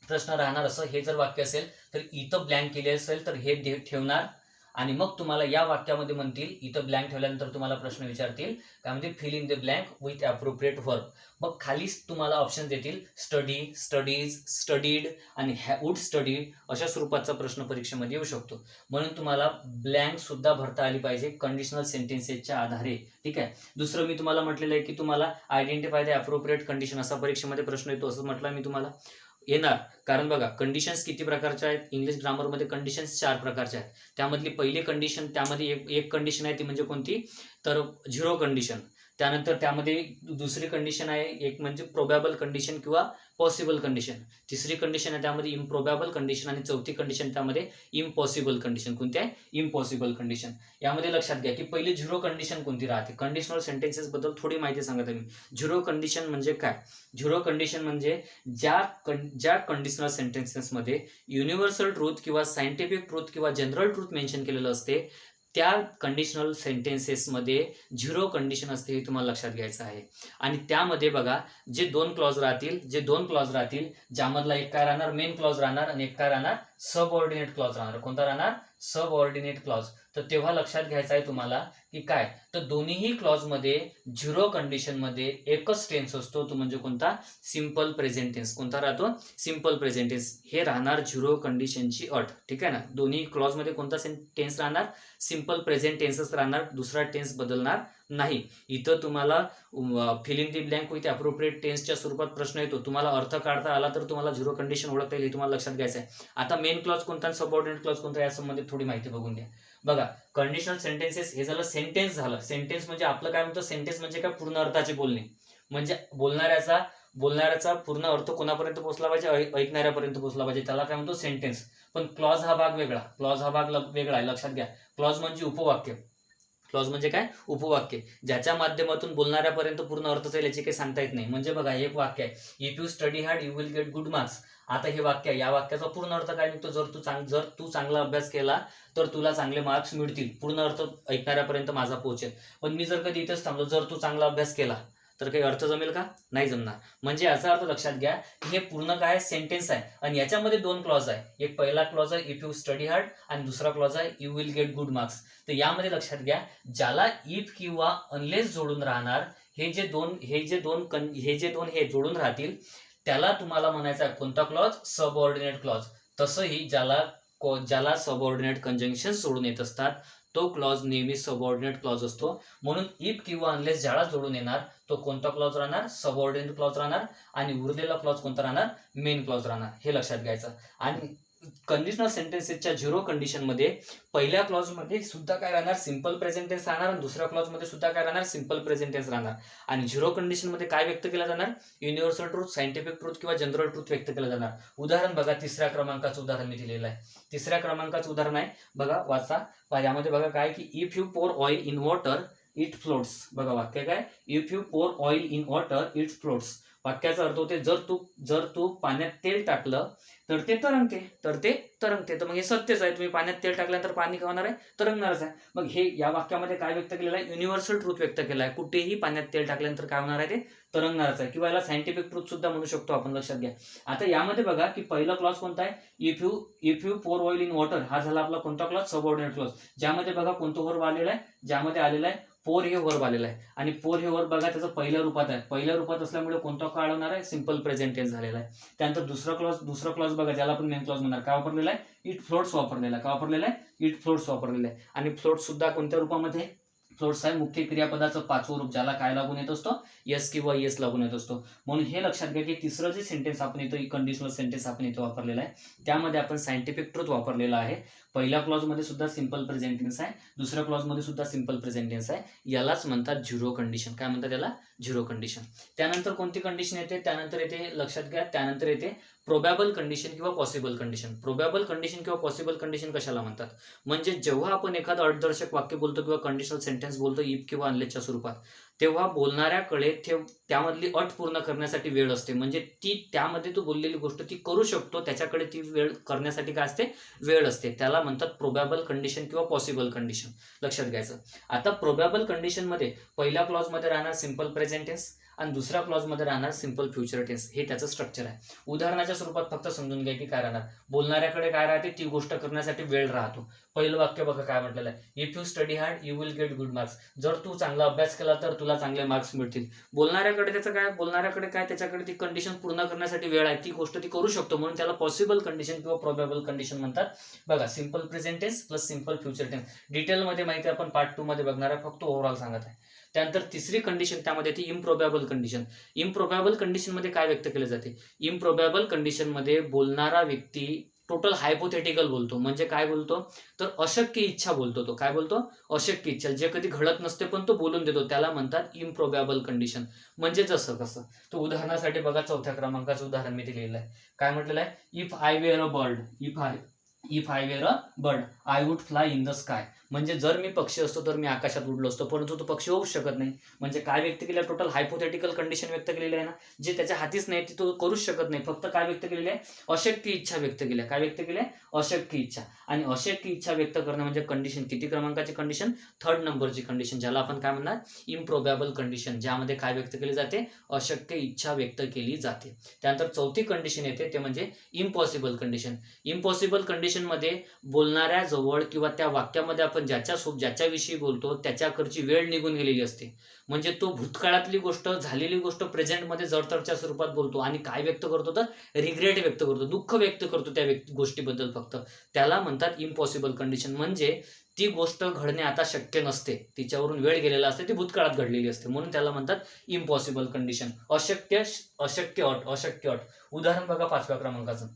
प्रश्न राहणार असं, हे जर वाक्य असेल तर इथं ब्लँक केले असेल तर हे ठेवणार. आणि मग तुम्हाला या वाक्यामध्ये म्हणतील, इथं ब्लँक ठेवल्यानंतर तुम्हाला प्रश्न विचारतील काय म्हणतील, fill in the blank with appropriate verb. मग खालीच तुम्हाला ऑप्शन देतील, स्टडी, स्टडीज, स्टडीड आणि वुड स्टडी अशा स्वरूपाचा प्रश्न परीक्षेमध्ये येऊ शकतो. म्हणून तुम्हाला ब्लँक सुद्धा भरता आली पाहिजे कंडिशनल सेंटेन्सेसच्या आधारे. ठीक आहे. दुसरं मी तुम्हाला म्हटलेलं आहे की तुम्हाला आयडेंटिफाय द ॲप्रोप्रिएट कंडिशन असा परीक्षेमध्ये प्रश्न येतो असं म्हटलं मी तुम्हाला येणार. कारण बघा कंडिशन्स किती प्रकारच्या आहेत, इंग्लिश ग्रामरमध्ये कंडिशन्स 4 प्रकारच्या आहेत. त्यामधली पहिली कंडिशन, त्यामध्ये एक कंडिशन आहे ती म्हणजे कोणती, तर झिरो कंडिशन. त्यानंतर त्यामध्ये दुसरी कंडिशन आहे एक म्हणजे प्रोबॅबल कंडिशन किंवा पॉसिबल कंडिशन. तिसरी कंडिशन आहे त्यामध्ये इम्प्रोबॅबल कंडिशन आणि चौथी कंडिशन त्यामध्ये इम्पॉसिबल कंडिशन. कोणती आहे, इम्पॉसिबल कंडिशन. यामध्ये लक्षात घ्या की पहिली झिरो कंडिशन कोणती राहते. कंडिशनल सेंटेन्सेस बद्दल थोडी माहिती सांगत आहे मी. झिरो कंडिशन म्हणजे काय, झिरो कंडिशन म्हणजे ज्या कंडिशनल सेंटेन्सेसमध्ये युनिव्हर्सल ट्रूथ किंवा सायंटिफिक ट्रूथ किंवा जनरल ट्रूथ मेन्शन केलेलं असते त्या कंडिशनल सेंटेन्सेसमध्ये झिरो कंडिशन असते, हे तुम्हाला लक्षात घ्यायचं आहे. आणि त्यामध्ये बघा जे दोन क्लॉज राहतील ज्यामधला एक काय राहणार, मेन क्लॉज राहणार आणि एक काय राहणार, सबऑर्डिनेट क्लॉज राहणार. कोणता राहणार, सबऑर्डिनेट क्लॉज. तर तेव्हा लक्षात घ्यायचं आहे तुम्हाला की काय, तर दोन्हीही क्लॉजमध्ये झिरो कंडिशनमध्ये एकच टेन्स असतो, तो म्हणजे कोणता, सिंपल प्रेझेंट टेन्स. कोणता राहतो, सिंपल प्रेझेंट टेन्स. हे राहणार झिरो कंडिशनची अट. ठीक आहे ना. दोन्ही क्लॉजमध्ये कोणता टेन्स राहणार, सिंपल प्रेझेंट टेन्सच राहणार, दुसरा टेन्स बदलणार नाही. इथं तुम्हाला fill in the blank with appropriate टेन्सच्या स्वरूपात प्रश्न येतो. तुम्हाला अर्थ काढता आला तर तुम्हाला झिरो कंडिशन ओळखता येईल, हे तुम्हाला लक्षात घ्यायचं आहे. आता मेन क्लॉज कोणता आणि सबऑर्डिनेट क्लॉज कोणता या संबंधित थोडी माहिती बघून घ्या. बघा कंडिशनल सेंटेन्सेस हे झालं सेंटेन्स झालं. सेंटेन्स म्हणजे आपलं काय म्हणतो, सेंटेन्स म्हणजे काय, पूर्ण अर्थाचे बोलणे. म्हणजे बोलणाऱ्याचा पूर्ण अर्थ कोणापर्यंत पोहोचला पाहिजे, ऐकणाऱ्यापर्यंत पोहोचला पाहिजे, त्याला काय म्हणतो सेंटेन्स. पण क्लॉज हा भाग वेगळा आहे, लक्षात घ्या. क्लॉज म्हणजे उपवाक्य. क्लॉज म्हणजे काय, उपवाक्य, ज्याच्या माध्यमातून बोलणाऱ्यापर्यंत पूर्ण अर्थ जाईल याची काही सांगता येत नाही. म्हणजे बघा एक वाक्य आहे, if you study hard you will get good marks. आता हे वाक्य आहे, या वाक्याचा पूर्ण अर्थ काय निघतो, जर तू चांगला अभ्यास केला तर तुला चांगले मार्क्स मिळतील. पूर्ण अर्थ ऐकणाऱ्यापर्यंत माझा पोहोचेल. पण मी जर कधी इथेच थांबलो, जर तू चांगला अभ्यास केला तर काही अर्थ जमेल का, नाही जमणार. म्हणजे याचा अर्थ लक्षात घ्या की हे पूर्ण काय सेंटेन्स आहे आणि याच्यामध्ये दोन क्लॉज आहे. एक पहिला क्लॉज आहे इफ यू स्टडी हार्ड आणि दुसरा क्लॉज आहे you will get good marks. तर यामध्ये लक्षात घ्या, ज्याला इफ किंवा अनलेस जोडून राहणार, हे जे दोन जोडून राहतील त्याला तुम्हाला म्हणायचा कोणता क्लॉज, सबऑर्डिनेट क्लॉज. तसंही ज्याला सबऑर्डिनेट कंजंक्शन सोडून येत असतात तो क्लॉज नेहमी सबऑर्डिनेट क्लॉज असतो. म्हणून इफ किंवा अनलेस ज्याला जोडून येणार तो कोणता क्लॉज राहणार, सबऑर्डिनेट क्लॉज राहणार. आणि उरलेला क्लॉज कोणता राहणार, मेन क्लॉज राहणार. हे लक्षात घ्यायचं. आणि कंडिशनल सेंटेन्सेसच्या झिरो कंडिशनमध्ये पहिल्या क्लॉजमध्ये सुद्धा काय राहणार, सिंपल प्रेझेंट टेन्स राहणार आणि दुसऱ्या क्लॉजमध्ये सुद्धा काय राहणार, सिंपल प्रेझेंट टेन्स राहणार. आणि झिरो कंडिशनमध्ये काय व्यक्त केलं जाणार, युनिव्हर्सल ट्रूथ, सायंटिफिक ट्रूथ किंवा जनरल ट्रूथ व्यक्त केलं जाणार. उदाहरण बघा, तिसऱ्या क्रमांकाचं उदाहरण मी दिलेलं आहे. तिसऱ्या क्रमांकाचं उदाहरण आहे, बघा वाचा. यामध्ये बघा काय की if you pour oil in water it floats. बघा वाक्य काय, if you pour oil in water it floats. वाक्याचा अर्थ होते जर तू पाण्यात तेल टाकलं तर ते तरंगते. तर मग हे सत्यच आहे, तुम्ही पाण्यात तेल टाकल्यानंतर पाणी काय होणार आहे, तरंगणारच आहे. मग हे या वाक्यामध्ये काय व्यक्त केलेलं आहे, युनिव्हर्सल ट्रूथ व्यक्त केलं आहे. कुठेही पाण्यात तेल टाकल्यानंतर काय होणार आहे, ते तरंगणारच आहे. किंवा याला सायंटिफिक ट्रूथ सुद्धा म्हणू शकतो आपण, लक्षात घ्या. आता यामध्ये बघा की पहिला क्लॉज कोणता आहे, if you pour oil in water. हा झाला आपला कोणता क्लॉज, सबऑर्डिनेट क्लॉज. ज्यामध्ये बघा कोणतं वर्ब आलेला आहे, ज्यामध्ये आलेला आहे पोर हे वर्ब आलेलं आहे आणि पोर हे वर्ब बघा त्याचं पहिल्या रूपात आहे. पहिल्या रूपात असल्यामुळे कोणता काळ होणार आहे? सिंपल प्रेझेंट टेन्स झालेला आहे. त्यानंतर दुसरा क्लॉज बघा ज्याला आपण मेन क्लॉज म्हणणार. काय वापरलेला आहे? इट फ्लोट्स वापरलेला आहे. काय वापरलेला आहे? इट फ्लोट्स वापरलेला आहे. आणि फ्लोट सुद्धा कोणत्या रूपामध्ये? फ्लोट्स आहे मुख्य क्रियापदाचं पाचवं रूप ज्याला काय लागून येत असतो? यस किंवा येस लागून येत असतो. म्हणून हे लक्षात घ्या की तिसरं जे सेंटेन्स आपण इथं कंडिशनल सेंटेन्स आपण इथं वापरलेला आहे त्यामध्ये आपण सायंटिफिक ट्रूथ वापरलेला आहे. पहिल्या क्लॉज मध्ये सुद्धा सिंपल प्रेझेंट टेन्स आहे, दुसऱ्या क्लॉज मध्ये सुद्धा सिंपल प्रेझेंट टेन्स आहे. यालाच म्हणतात झिरो कंडिशन. काय म्हणतात याला? Zero condition. त्यानंतर कोणती कंडिशन येते? त्यानंतर येते, लक्षात घ्या, त्यानंतर येते प्रोबॅबल कंडिशन किंवा पॉसिबल कंडिशन. प्रोबॅबल कंडिशन किंवा पॉसिबल कंडिशन कशाला म्हणतात? म्हणजे जेव्हा आपण एखादं अर्थदर्शक वाक्य बोलतो किंवा कंडिशनल सेंटेन्स बोलतो इफ किंवा अनलेसच्या स्वरूपात, तेव्हा बोलणाऱ्याकडे त्यामधली अट पूर्ण करण्यासाठी वेळ असते. म्हणजे ती त्यामध्ये तू बोललेली गोष्ट ती करू शकतो, त्याच्याकडे ती वेळ करण्यासाठी काय असते? वेळ असते. त्याला म्हणतात प्रोबॅबल कंडिशन किंवा पॉसिबल कंडिशन. लक्षात घ्यायचं. आता प्रोबॅबल कंडिशन मध्ये पहिल्या क्लॉज मध्ये राहणार सिंपल प्रेझेंट टेन्स आणि दुसऱ्या क्लॉज मध्ये राहणार सिंपल फ्युचर टेन्स. हे त्याचं स्ट्रक्चर आहे. उदाहरणाच्या स्वरूपात फक्त समजून घ्या की काय राहणार. बोलणाऱ्याकडे काय राहते? ती गोष्ट करण्यासाठी वेळ राहतो. पहिलं वाक्य बघा काय म्हटलेलं आहे? If you study hard you will get good marks. जर तू चांगला अभ्यास केला तर तुला चांगले मार्क्स मिळतील. बोलणाऱ्याकडे त्याचं काय? बोलणाऱ्याकडे काय? त्याच्याकडे ती कंडिशन पूर्ण करण्यासाठी वेळ आहे, ती गोष्ट ती करू शकतो. म्हणून त्याला पॉसिबल कंडिशन किंवा प्रोबॅबल कंडिशन म्हणतात. बघा simple present tense plus simple future tense. डिटेलमध्ये माहिती आपण पार्ट 2 मध्ये बघणार आहे, फक्त ओव्हरऑल सांगत आहे. त्यानंतर तिसरी कंडिशन त्यामध्ये ती इम्प्रोबॅबल कंडिशन. इम्प्रोबॅबल कंडिशन मध्ये काय व्यक्त केले जाते? इम्प्रोबॅबल कंडिशन मध्ये बोलणारा व्यक्ती टोटल हायपोथेटिकल बोलतो. म्हणजे काय बोलतो? तर अशक्य इच्छा बोलतो. तो काय बोलतो? अशक्य इच्छा, जे कधी घडत नसते पण तो बोलून देतो, त्याला म्हणतात इम्प्रोबॅबल कंडिशन. म्हणजे जसं कसं? तर उदाहरणासाठी बघा 4थ्या क्रमांकाचं उदाहरण मी दिलेलं आहे. काय म्हटलेलं आहे? If I were a bird, if I were a bird I would fly in the sky. म्हणजे जर मी पक्षी असतो तर मी आकाशात उडलो असतो, परंतु तो पक्षी होऊच शकत नाही. म्हणजे काय व्यक्त केलं? टोटल हायपोथेटिकल कंडिशन व्यक्त केलेली आहे ना, जे त्याच्या हातीच नाही ते तो करूच शकत नाही. फक्त काय व्यक्त केलेली आहे? अशक्य इच्छा व्यक्त केली आहे. काय व्यक्त केली आहे? अशक्य इच्छा. आणि अशक्य इच्छा व्यक्त करणं म्हणजे कंडिशन किती क्रमांकाची कंडिशन? 3rd नंबरची कंडिशन, ज्याला आपण काय म्हणणार? इम्प्रोबॅबल कंडिशन, ज्यामध्ये काय व्यक्त केली जाते? अशक्य इच्छा व्यक्त केली जाते. त्यानंतर 4थी कंडिशन येते ते म्हणजे इम्पॉसिबल कंडिशन. इम्पॉसिबल कंडिशन मध्ये बोलणाऱ्या जवळ किंवा त्या वाक्यामध्ये आपण ज्याच्याविषयी बोलतो त्याच्याकडची वेळ निघून गेलेली असते. म्हणजे तो भूतकाळातली गोष्ट, झालेली गोष्ट प्रेझेंटमध्ये जडतडच्या स्वरूपात बोलतो आणि काय व्यक्त करतो? तर रिग्रेट व्यक्त करतो, दुःख व्यक्त करतो त्या गोष्टीबद्दल फक्त. त्याला म्हणतात इम्पॉसिबल कंडिशन. म्हणजे ती गोष्ट घडणे आता शक्य नसते, तिच्यावरून वेळ गेलेला असते, ती भूतकाळात घडलेली असते, म्हणून त्याला म्हणतात इम्पॉसिबल कंडिशन. अशक्य अट. उदाहरण बघा 5व्या क्रमांकाचं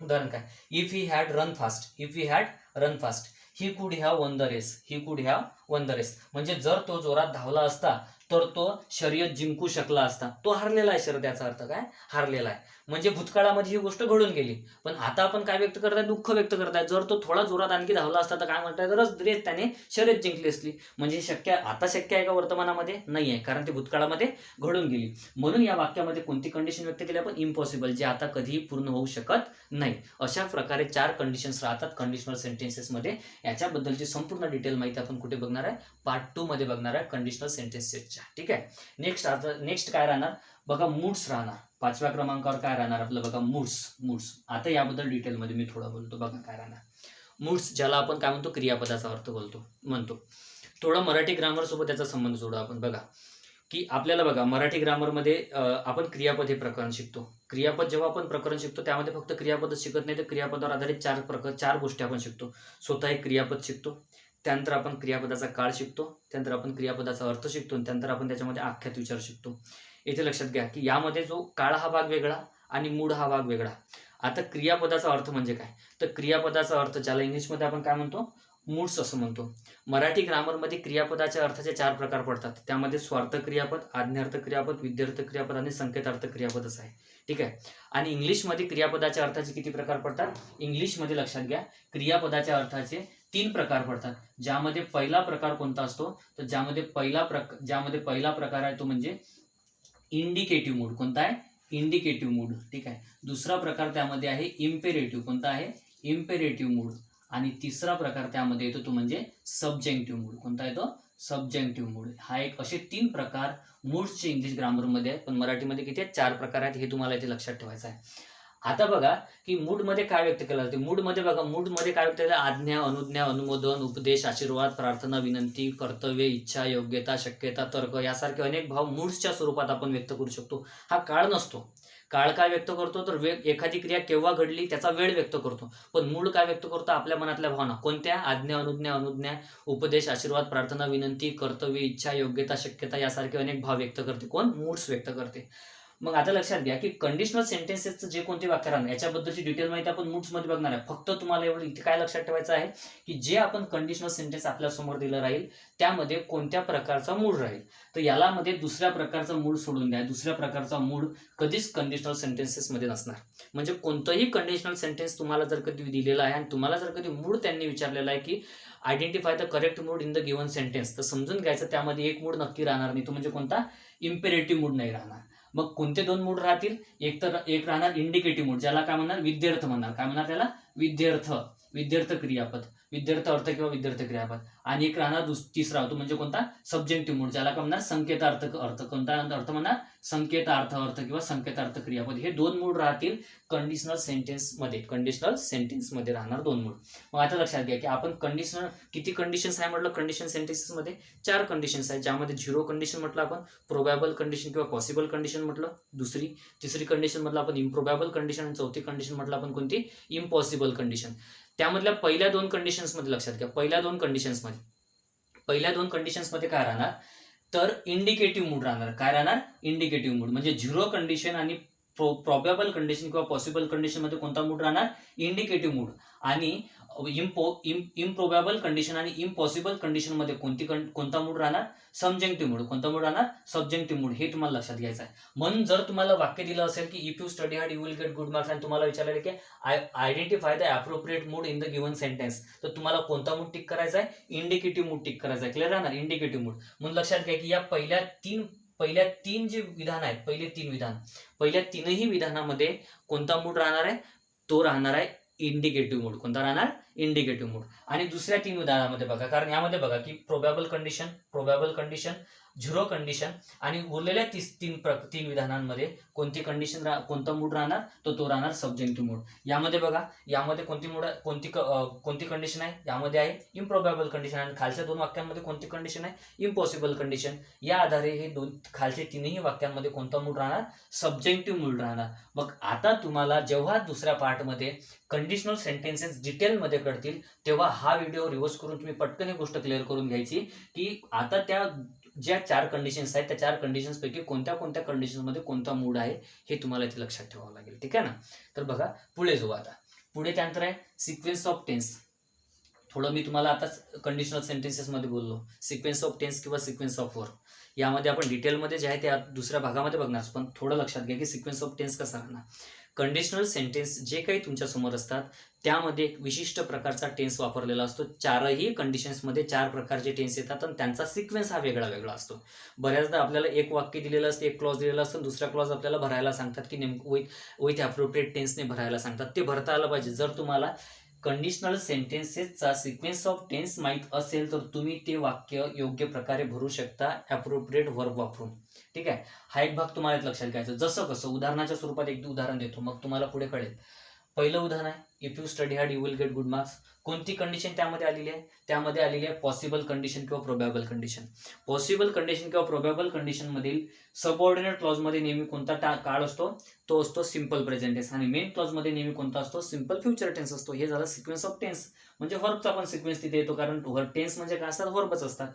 उदाहरण काय? If he had run fast he could have one the race. म्हणजे जर तो जोरात धावला असता तर तो शर्यत जिंकू शकला असता. तो हारलेला आहे शर्यत, याचा अर्थ काय? हारलेला आहे. म्हणजे भूतकाळामध्ये ही गोष्ट घडून गेली, पण आता आपण काय व्यक्त करताय? दुःख व्यक्त करताय. जर तो थोडा जोरात आणखी धावला असता तर काय म्हणताय? तर त्याने शर्यत जिंकली असली. म्हणजे आता शक्य आहे का वर्तमानामध्ये? नाही आहे, कारण ती भूतकाळामध्ये घडून गेली. म्हणून या वाक्यामध्ये कोणती कंडिशन व्यक्त केली आपण? इम्पॉसिबल, जे आता कधीही पूर्ण होऊ शकत नाही. अशा प्रकारे 4 कंडिशन्स राहतात कंडिशनल सेंटेन्सेस मध्ये. याच्याबद्दलची संपूर्ण डिटेल माहिती आपण कुठे बघणार आहे? पार्ट 2 मध्ये बघणार आहे कंडिशनल सेंटेन्सेसच्या. ठीक आहे. नेक्स्ट काय राहणार? बघा मूड्स राहणार. 5व्या क्रमांकावर काय राहणार आपलं? बघा मूड्स. आता याबद्दल डिटेलमध्ये मी थोडं बोलतो. बघा काय राहणार मूड्स, ज्याला आपण काय म्हणतो? क्रियापदाचा अर्थ म्हणतो. थोडं मराठी ग्रामर सोबत त्याचा संबंध जोडू आपण. बघा की आपल्याला बघा मराठी ग्रामरमध्ये आपण क्रियापद हे प्रकरण शिकतो. क्रियापद जेव्हा आपण प्रकरण शिकतो त्यामध्ये फक्त क्रियापदच शिकत नाही, तर क्रियापदावर आधारित 4 गोष्टी आपण शिकतो. स्वतः एक क्रियापद शिकतो, त्यानंतर आपण क्रियापदाचा काळ शिकतो, त्यानंतर आपण क्रियापदाचा अर्थ शिकतो, त्यानंतर आपण त्याच्यामध्ये आख्यात विचार शिकतो. इथे लक्षात घ्या की यामध्ये जो काळ हा भाग वेगळा आणि मूड हा भाग वेगळा. आता क्रियापदाचा अर्थ म्हणजे काय? तर क्रियापदाचा अर्थ, ज्याला इंग्लिशमध्ये आपण काय म्हणतो? मूड्स असं म्हणतो. मराठी ग्रामरमध्ये क्रियापदाच्या अर्थाचे 4 प्रकार पडतात. त्यामध्ये स्वार्थ क्रियापद, आज्ञार्थ क्रियापद, विध्यर्थ क्रियापद आणि संकेतार्थ क्रियापद असं आहे. ठीक आहे. आणि इंग्लिशमध्ये क्रियापदाच्या अर्थाचे किती प्रकार पडतात? इंग्लिशमध्ये लक्षात घ्या क्रियापदाच्या अर्थाचे 3 प्रकार पडतात. ज्यामध्ये पहिला प्रकार कोणता असतो? तर ज्यामध्ये पहिला प्रकार आहे तो म्हणजे इंडिकेटिव्ह मूड. कोणता आहे? Indicative mood. ठीक आहे. दुसरा प्रकार त्यामध्ये आहे इम्पेरेटिव्ह. कोणता आहे? Imperative mood. आणि तिसरा प्रकार त्यामध्ये येतो तो म्हणजे सब्जेक्टिव्ह मूड. कोणता येतो? Subjective mood. हा एक असे 3 प्रकार मूड्सचे इंग्लिश ग्रामरमध्ये आहेत, पण मराठीमध्ये किती आहेत? 4 प्रकार आहेत. हे तुम्हाला इथे लक्षात ठेवायचं आहे. आता बघा की मूड मध्ये काय व्यक्त केलं जाते. मूड मध्ये बघा, मूड मध्ये काय व्यक्त केलं, आज्ञा, अनुज्ञा, अनुमोदन, उपदेश, आशीर्वाद, प्रार्थना, विनंती, कर्तव्य, इच्छा, योग्यता, शक्यता, तर्क यासारखे अनेक भाव मूड्सच्या स्वरूपात आपण व्यक्त करू शकतो. हा काळ नसतो. काळ काय व्यक्त करतो तर एखादी क्रिया केव्हा घडली त्याचा वेळ व्यक्त करतो. पण मूड काय व्यक्त करतो, आपल्या मनातल्या भावना. कोणत्या? आज्ञा, अनुज्ञा, उपदेश, आशीर्वाद, प्रार्थना, विनंती, कर्तव्य, इच्छा, योग्यता, शक्यता यासारखे अनेक भाव व्यक्त करते. कोण? मूड्स व्यक्त करते. मग आता लक्षात घ्या की कंडिशनल सेंटेन्सेसचं जे कोणते वाक्य राहणार याच्याबद्दलची डिटेल माहिती आपण मूड्स मध्ये बघणार आहे. फक्त तुम्हाला एवढं इथे काय लक्षात ठेवायचं आहे की जे आपण कंडिशनल सेंटेन्स आपल्या समोर दिलं राहील त्यामध्ये कोणत्या प्रकारचा मूड राहील. तर याला मध्ये दुसऱ्या प्रकारचा मूड सोडून द्या. दुसऱ्या प्रकारचा मूड कधीच कंडिशनल सेंटेन्सेस मध्ये नसणार. म्हणजे कोणतंही कंडिशनल सेंटेन्स तुम्हाला जर कधी दिलेला आहे आणि तुम्हाला जर कधी मूड त्यांनी विचारलेला आहे की identify the correct mood in the given sentence, तर समजून घ्यायचं त्यामध्ये एक मूड नक्की राहणार नाही. तो म्हणजे कोणता? इम्पेरेटिव्ह मूड नाही राहणार. मग कोणते दोन मूड राहतील? एक राहणार इंडिकेटिव्ह मूड, ज्याला काय म्हणणार? विद्यार्थ म्हणणार. काय म्हणणार त्याला? विद्यार्थ क्रियापद, विद्यार्थ अर्थ किंवा विद्यार्थ क्रियापद. आणि एक राहणार तिसरा होतो म्हणजे कोणता? सब्जेक्टिव्ह मूड, ज्याला काय म्हणणार? संकेतार्थ अर्थ. कोणता अर्थ म्हणणार? संकेतार्थ अर्थ किंवा संकेतार्थ क्रियापद. हे दोन मूड राहतील कंडिशनल सेंटेन्स मध्ये राहणार दोन मूड. मग आता लक्षात घ्या की आपण कंडिशनल किती कंडिशन्स आहे म्हटलं कंडिशन सेंटेन्सेस मध्ये? 4 कंडिशन्स आहेत, ज्यामध्ये 0 कंडिशन म्हटलं आपण, प्रोबॅबल कंडिशन किंवा पॉसिबल कंडिशन म्हटलं तिसरी कंडिशन म्हटलं आपण इम्प्रोबॅबल कंडिशन, आणि चौथी कंडिशन म्हटलं आपण कोणती? Impossible condition. त्यामधल्या पहिल्या दोन कंडिशन्स मध्ये लक्षात घ्या. पहिल्या दोन कंडिशन्स मध्ये काय राहणार तर इंडिकेटिव्ह मूड राहणार. काय राहणार? Indicative mood. म्हणजे 0 कंडिशन आणि प्रोबॅबल कंडिशन किंवा पॉसिबल कंडिशन मध्ये कोणता मूड राहणार? Indicative mood. आणि इम्प्रोबॅबल कंडिशन आणि इम्पॉसिबल कंडिशन मध्ये कोणता मूड राहणार? Subjective mood. कोणता मूड राहणार? Subjective mood. हे तुम्हाला लक्षात घ्यायचं आहे. म्हणून जर तुम्हाला वाक्य दिलं असेल की if you study hard you will get good marks, आणि तुम्हाला विचारलेलं की identify the appropriate mood in the given sentence, तर तुम्हाला कोणता मूड टिक करायचा आहे? इंडिकेटिव्ह मूड टिक करायचा आहे. क्लिअर राहणार? Indicative mood. म्हणून लक्षात घ्या की या पहिल्या तीन जे विधान आहेत, पहिल्या तीनही विधानामध्ये कोणता मूड राहणार आहे? तो राहणार आहे इंडिकेटिव्ह मूड. कोणता राहणार? Indicative mood. आणि दुसऱ्या 3 उदाहरणामध्ये बघा, कारण यामध्ये बघा की प्रोबॅबल कंडिशन, 0 कंडिशन आणि उरलेल्या 3 विधानांमध्ये कोणता मूड राहणार? तो राहणार सब्जेक्टिव्ह मूड. यामध्ये बघा, यामध्ये कोणती कंडिशन आहे? यामध्ये आहे इम्प्रोबॅबल कंडिशन. आणि खालच्या 2 वाक्यांमध्ये कोणती कंडिशन आहे? Impossible condition. या आधारे हे खालचे 3ही वाक्यांमध्ये कोणता मूड राहणार? सब्जेक्टिव्ह मूड राहणार. मग आता तुम्हाला जेव्हा दुसऱ्या पार्टमध्ये कंडिशनल सेंटेन्सेस डिटेलमध्ये कळतील तेव्हा हा व्हिडिओ रिव्हर्स करून तुम्ही पटकन ही गोष्ट क्लिअर करून घ्यायची की आता त्या ज्या 4 कंडिशन्स आहेत त्या 4 कंडिशन्स पैकी कोणत्या कंडिशन्स मध्ये कोणता मूड आहे हे तुम्हाला इथे लक्षात ठेवावं लागेल. ठीक आहे ना? तर बघा पुढे जाऊ. आता पुढे त्यानंतर आहे सिक्वेन्स ऑफ टेन्स. थोडं मी तुम्हाला आता कंडिशनल सेंटेन्सेस मध्ये बोललो, सिक्वेन्स ऑफ टेन्स किंवा सिक्वेन्स ऑफ वर्ब. यामध्ये आपण डिटेलमध्ये जे आहे ते दुसऱ्या भागामध्ये बघणार, पण थोडं लक्षात घ्या की सिक्वेन्स ऑफ टेन्स कसा राहणार. कंडिशनल सेंटेन्स जे काही तुमच्या समोर असतात त्यामध्ये एक विशिष्ट प्रकारचा टेन्स वापरलेला असतो. 4ही कंडिशन्समध्ये 4 प्रकारचे टेन्स येतात आणि त्यांचा सिक्वेन्स हा वेगळा असतो. बऱ्याचदा आपल्याला एक वाक्य दिलेलं असतं, एक क्लॉज दिलेला असतो, दुसरा क्लॉज आपल्याला भरायला सांगतात की नेमकं विथ ॲप्रोप्रिएट टेन्सने भरायला सांगतात. ते भरता आलं पाहिजे. जर तुम्हाला कंडिशनल सेंटेन्सेसचा सिक्वेन्स ऑफ टेन्स माहीत असेल तर तुम्ही ते वाक्य योग्य प्रकारे भरू शकता ॲप्रोप्रिएट वर्ब वापरून. ठीक आहे? हा एक भाग तुम्हाला लक्षात घ्यायचा. जसं कसं उदाहरणाच्या स्वरूपात एक उदाहरण देतो, मग तुम्हाला पुढे कळेल. पहिलं उदाहरण आहे if you study hard you will get good marks. कोणती कंडिशन त्यामध्ये आलेली आहे? त्यामध्ये आलेली आहे पॉसिबल कंडिशन किंवा प्रोबॅबल कंडिशन. पॉसिबल कंडिशन किंवा प्रोबॅबल कंडिशन मधील सबऑर्डिनेट क्लॉज मध्ये नेहमी कोणता काळ असतो? तो असतो सिंपल प्रेझेंट टेन्स. आणि मेन क्लॉज मध्ये नेहमी कोणता असतो? सिंपल फ्युचर टेन्स असतो. हे झालं सिक्वेन्स ऑफ टेन्स. म्हणजे वर्बचा पण सिक्वेन्स तिथे येतो, कारण टेन्स म्हणजे काय असतात? वर्बच असतात.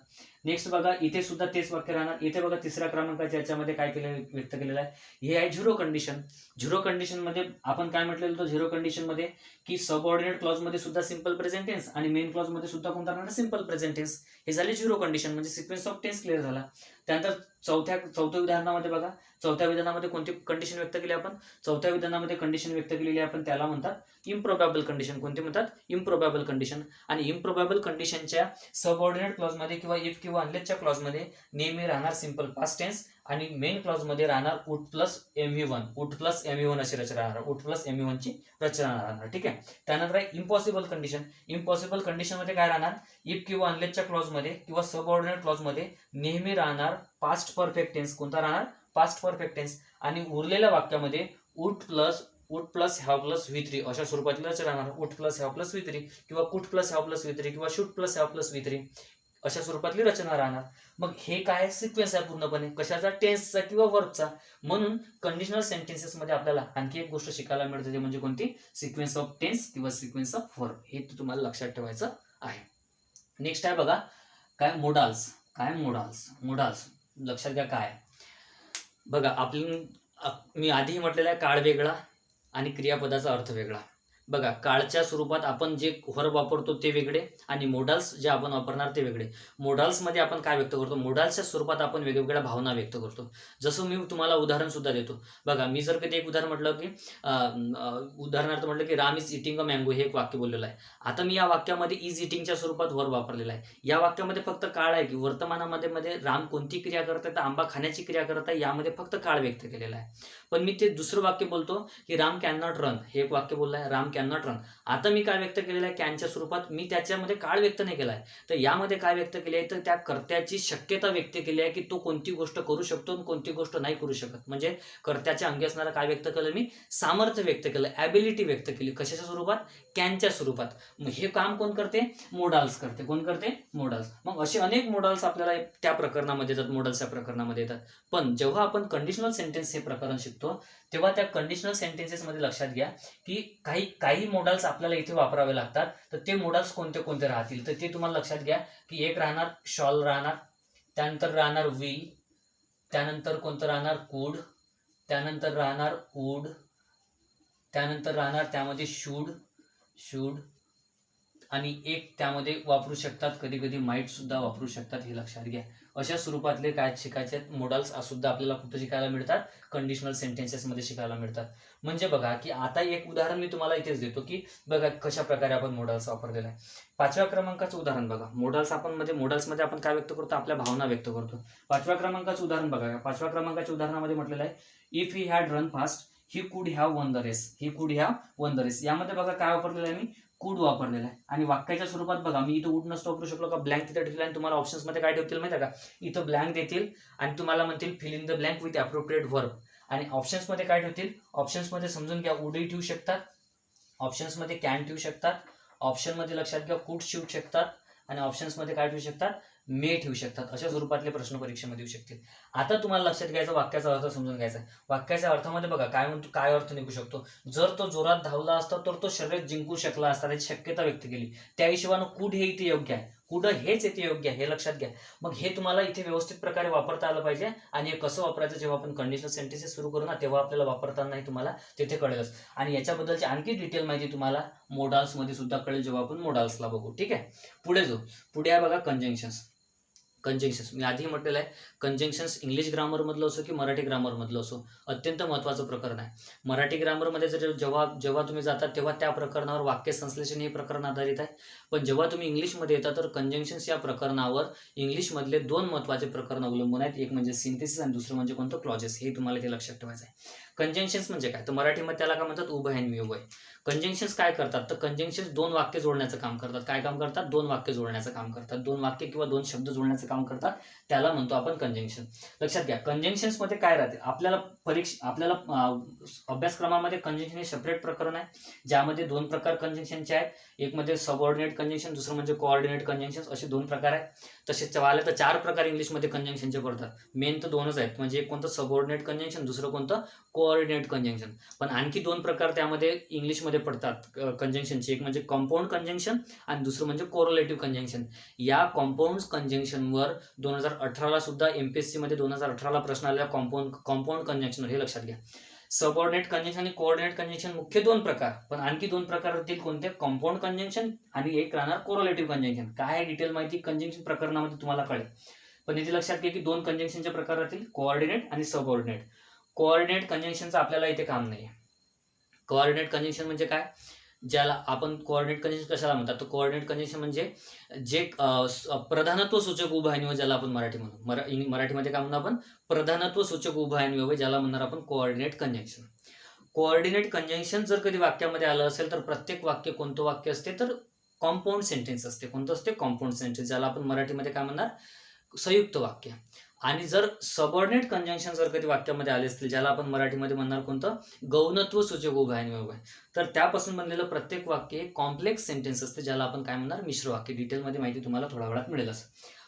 नेक्स्ट बघा, इथे सुद्धा तेच वाक्य राहणार. इथे बघा तिसऱ्या क्रमांकाच्या याच्यामध्ये काय व्यक्त केलेलं आहे? हे आहे 0 कंडिशन. 0 कंडिशन मध्ये आपण काय म्हटलेलं होतं? 0 कंडिशन मध्ये की सबऑर्डिनेट क्लॉज मध्ये सुद्धा सिंपल प्रेझेंट टेन्स आणि मेन क्लॉज मध्ये सुद्धा कोणता राहणार? Simple present tense. हे झाले 0 कंडिशन, म्हणजे सिक्वेन्स ऑफ टेन्स क्लिअर झाला. त्यानंतर चौथ्या उदाहरणामध्ये बघा, चौथ्या विधानामध्ये कोणती कंडिशन व्यक्त केली आपण? चौथ्या विधानामध्ये कंडिशन व्यक्त केलेली आपण त्याला म्हणतात इम्प्रोबॅबल कंडिशन. कोणते म्हणतात? इम्प्रोबॅबल कंडिशन. आणि इम्प्रोबॅबल कंडिशनच्या सबऑर्डिनेट क्लॉज मध्ये किंवा इफ किंवा अनलेसच्या क्लॉज मध्ये नेहमी राहणार सिंपल पास्ट टेन्स आणि मेन क्लॉज मध्ये राहणार उट प्लस MV1 अशी रचना राहणार. उट प्लस MV1 ची रचना राहणार. ठीक आहे? त्यानंतर आहे इम्पॉसिबल कंडिशन. इम्पॉसिबल कंडिशन मध्ये काय राहणार? इफ किंवा अनलेसच्या क्लॉज मध्ये किंवा सबऑर्डिनेट क्लॉज मध्ये नेहमी राहणार पास्ट परफेक्ट टेन्स. कोणता राहणार? Past perfect tense. आणि उरलेल्या वाक्यामध्ये उट प्लस उठ प्लस हॅव प्लस V3 अशा स्वरूपातली रचना राहणार. उठ प्लस हॅव प्लस V3 किंवा कुठ प्लस हॅव प्लस V3 किंवा shoot plus have plus V3 अशा स्वरूपातली रचना राहणार. मग हे काय सिक्वेन्स आहे पूर्णपणे कशाचा, टेन्सचा किंवा वर्बचा. म्हणून कंडिशनल सेंटेन्सेस मध्ये आपल्याला आणखी एक गोष्ट शिकायला मिळते, ते म्हणजे कोणती, सिक्वेन्स ऑफ टेन्स किंवा सिक्वेन्स ऑफ वर्ब. हे तुम्हाला लक्षात ठेवायचं आहे. नेक्स्ट आहे बघा काय, मोडाल्स. काय मोडाल्स लक्षात घ्या काय बघा. मी आधी म्हटलेला आहे काळ वेगळा आणि क्रियापदाचा अर्थ वेगळा. बघा काळच्या स्वरूपात आपण जे वर्ब वापरतो ते वेगळे आणि मोडाल्स जे आपण वापरणार ते वेगळे. मोडाल्समध्ये आपण काय व्यक्त करतो, मोडाल्सच्या स्वरूपात आपण वेगवेगळ्या भावना व्यक्त करतो. जसं मी तुम्हाला उदाहरण सुद्धा देतो बघा. मी जर कधी एक उदाहरण म्हटलं की उदाहरणार्थ म्हटलं की Ram is eating a mango, हे एक वाक्य बोललेलं आहे. आता मी या वाक्यामध्ये इज इटिंगच्या स्वरूपात वर्ब वापरलेला आहे. या वाक्यामध्ये फक्त काळ आहे की वर्तमानामध्ये राम कोणती क्रिया करत आहे, तर आंबा खाण्याची क्रिया करत आहे, यामध्ये फक्त काळ व्यक्त केलेला आहे. पण मी ते दुसरं वाक्य बोलतो की राम कॅन नॉट रन, हे एक वाक्य बोललं आहे, राम कॅन नॉट रन. आता मी काय व्यक्त केलेलं आहे, कॅनच्या स्वरूपात. मी त्याच्यामध्ये काळ व्यक्त नाही केला आहे, तर यामध्ये काय व्यक्त केले आहे, तर त्या कर्त्याची शक्यता व्यक्त केली आहे की तो कोणती गोष्ट करू शकतो आणि कोणती गोष्ट नाही करू शकत. म्हणजे कर्त्याच्या अंगी असणारा काय व्यक्त केलं, मी सामर्थ्य व्यक्त केलं, ॲबिलिटी व्यक्त केली. कशाच्या स्वरूपात, कॅनच्या स्वरूपात. मग हे काम कोण करते, मोडाल्स करते. कोण करते, मोडाल्स. मग असे अनेक मोडाल्स आपल्याला त्या प्रकरणामध्ये येतात, मोडाल्सच्या प्रकरणामध्ये येतात. पण जेव्हा आपण कंडिशनल सेंटेन्स हे प्रकरण शिकतो तेव्हा त्या कंडिशनल सेंटेन्सेसमध्ये लक्षात घ्या की काही मोडाल्स आपल्याला इथे वापरावे लागतात. तर ते मोडाल्स कोणते कोणते राहतील, तर ते तुम्हाला लक्षात घ्या की एक राहणार शॉल राहणार, त्यानंतर राहणार विल, त्यानंतर कोणतं राहणार कुड, त्यानंतर राहणार वुड, त्यानंतर राहणार त्यामध्ये शूड आणि एक त्यामध्ये वापरू शकतात कधी कधी माइट सुद्धा वापरू शकतात. हे लक्षात घ्या. अशा स्वरूपातले काय शिकायचे आहेत, मोडाल्स सुद्धा आपल्याला कुठे शिकायला मिळतात, कंडिशनल सेंटेन्सेस मध्ये शिकायला मिळतात. म्हणजे बघा की आता एक उदाहरण मी तुम्हाला इथेच देतो की बघा कशा प्रकारे आपण मोडाल्स वापरलेला आहे. 5व्या क्रमांकाचं उदाहरण बघा. मोडाल्समध्ये आपण काय व्यक्त करतो, आपल्या भावना व्यक्त करतो. 5व्या क्रमांकाचं उदाहरण बघा. 5व्या क्रमांकाच्या उदाहरणामध्ये म्हटलेलं आहे if he had run fast he could have one the race. यामध्ये बघा काय वापरलेलं आहे, मी कुड वापरलेला आहे. आणि वाक्याच्या स्वरूपात बघा मी इथं वुड नसतो वापरू शकलो का, ब्लँक तिथे ठेवले आणि तुम्हाला ऑप्शन्स मध्ये काय ठेवतील माहिती आहे का, इथं ब्लँक देतील आणि तुम्हाला म्हणतील fill in the blank with appropriate verb. आणि ऑप्शन्स मध्ये काय ठेवतील, ऑप्शन्स मध्ये समजून घ्या वुडही ठेवू शकतात, ऑप्शन्स मध्ये कॅन ठेवू शकतात, ऑप्शन मध्ये लक्षात घ्या कुड ठेवू शकतात आणि ऑप्शन्स मध्ये काय ठेवू शकतात, मे ठेवू शकतात. अशा स्वरूपातले प्रश्न परीक्षेमध्ये येऊ शकतील. आता तुम्हाला लक्षात घ्यायचं, वाक्याचा अर्थ समजून घ्यायचा. वाक्याच्या अर्थामध्ये बघा काय म्हणतो, काय अर्थ निघू शकतो. जर तो जोरात धावला असता तर तो शर्यत जिंकू शकला असता, त्याची शक्यता व्यक्त केली. त्या हिशोबानं कुड हे इथे योग्य आहे, कुड हेच इथे योग्य आहे, हे लक्षात घ्या. मग हे तुम्हाला इथे व्यवस्थित प्रकारे वापरता आलं पाहिजे. आणि हे कसं वापरायचं, जेव्हा आपण कंडिशनल सेंटेन्सेस सुरू करू ना तेव्हा आपल्याला वापरताना तुम्हाला तिथे कळेलच. आणि याच्याबद्दलची आणखी डिटेल माहिती तुम्हाला मोडाल्स मध्ये सुद्धा कळेल जेव्हा आपण मोडाल्सला बघू. ठीक आहे. पुढे आहे बघा कंजंक्शन्स. मी आधी म्हटलेलं आहे कंजंक्शन्स इंग्लिश ग्रामरमधलं असो की मराठी ग्रामरमधलं असो अत्यंत महत्त्वाचं प्रकरण आहे. मराठी ग्रामरमध्ये जर जेव्हा तुम्ही जाता तेव्हा त्या प्रकरणावर वाक्य संश्लेषण हे प्रकरण आधारित आहे. पण जेव्हा तुम्ही इंग्लिशमध्ये येता तर कंजंक्शन्स या प्रकरणावर इंग्लिशमधले 2 महत्त्वाचे प्रकरण अवलंबून आहेत. एक म्हणजे सिंथेसिस आणि दुसरं म्हणजे कोणतं, क्लॉजेस. हे तुम्हाला ते लक्षात ठेवायचं आहे. कंजंक्शन्स म्हणजे काय, तर मराठीमध्ये त्याला काय म्हणतात, उभय आणि विभय. कंजंक्शन्स काय करतात, तर कंजंक्शन्स 2 वाक्य जोडण्याचं काम करतात. काय काम करतात, 2 वाक्य जोडण्याचं काम करतात. 2 वाक्य किंवा 2 शब्द जोडण्याचं काम करतात, त्याला म्हणतो आपण कंजंक्शन. लक्षात घ्या कंजंक्शन्स मध्ये काय राहते, आपल्याला अभ्यासक्रमामध्ये कंजंक्शन हे सेपरेट प्रकरण आहे, ज्यामध्ये 2 प्रकार कंजंक्शनचे आहेत. एक म्हणजे सबऑर्डिनेट कंजंक्शन, दुसरं म्हणजे कोऑर्डिनेट कंजंक्शन, असे 2 प्रकार आहेत. तसेच आले तर 4 प्रकार इंग्लिशमध्ये कंजंक्शनचे पडतात. मेन तर 2च आहेत, म्हणजे एक कोणतं सबऑर्डिनेट कंजंक्शन, दुसरं कोणतं कोऑर्डिनेट कंजंक्शन. पण आणखी 2 प्रकार त्यामध्ये इंग्लिशमध्ये पडतात कंजंक्शनचे. एक म्हणजे कंपाऊंड कंजंक्शन आणि दुसरं म्हणजे कोरिलेटिव्ह कंजंक्शन. या कंपाऊंड कंजंक्शनवर 2018ला सुद्धा एमपीएससी मध्ये 2018ला प्रश्न आलेला कंपाऊंड कंजंक्शन, हे लक्षात घ्या. सबऑर्डिनेट कंजंक्शन आणि कोऑर्डिनेट कंजंक्शन मुख्य 2 प्रकार, पण आणखी 2 प्रकार होतील कोणते, कंपाऊंड कंजंक्शन आणि एक राहणार कोरिलेटिव्ह कंजंक्शन. काय डिटेल माहिती कंजंक्शन प्रकरणामध्ये तुम्हाला कळेल. पण इथे लक्षात घ्या की 2 कंजंक्शनचे प्रकार राहतील, कोऑर्डिनेट आणि सबऑर्डिनेट. कोऑर्डिनेट कंजंक्शनचं आपल्याला इथे काम नाही. कोऑर्डिनेट कंजंक्शन म्हणजे काय, ज्याला आपण कोऑर्डिनेट कंजंक्शन कशाला म्हणतात, तर कोऑर्डिनेट कंजंक्शन म्हणजे जे प्रधानत्व सूचक उभय आणि व्यवहार, ज्याला आपण मराठी म्हणू. मराठीमध्ये काय म्हणू आपण, प्रधानत्व सूचक उभय आणि व्यवहार, ज्याला म्हणणार आपण कोऑर्डिनेट कंजंक्शन. कोऑर्डिनेट कंजंक्शन जर कधी वाक्यामध्ये आलं असेल तर प्रत्येक वाक्य कोणतं वाक्य असते, तर कॉम्पाऊंड सेंटेन्स असते. कोणतं असते, कॉम्पाऊंड सेंटेन्स, ज्याला आपण मराठीमध्ये काय म्हणणार, संयुक्त वाक्य. आणि जर सबऑर्डिनेट कंजंक्शन जर कधी वाक्यामध्ये आले असतील, ज्याला आपण मराठीमध्ये म्हणणार कोणतं, गौणत्व सूचक उभय उभय, तर त्यापासून बनलेलं प्रत्येक वाक्य हे कॉम्प्लेक्स सेंटेन्स असते, ज्याला आपण काय म्हणणार, मिश्र वाक्य. डिटेलमध्ये माहिती तुम्हाला थोड्या वेळात मिळेलच.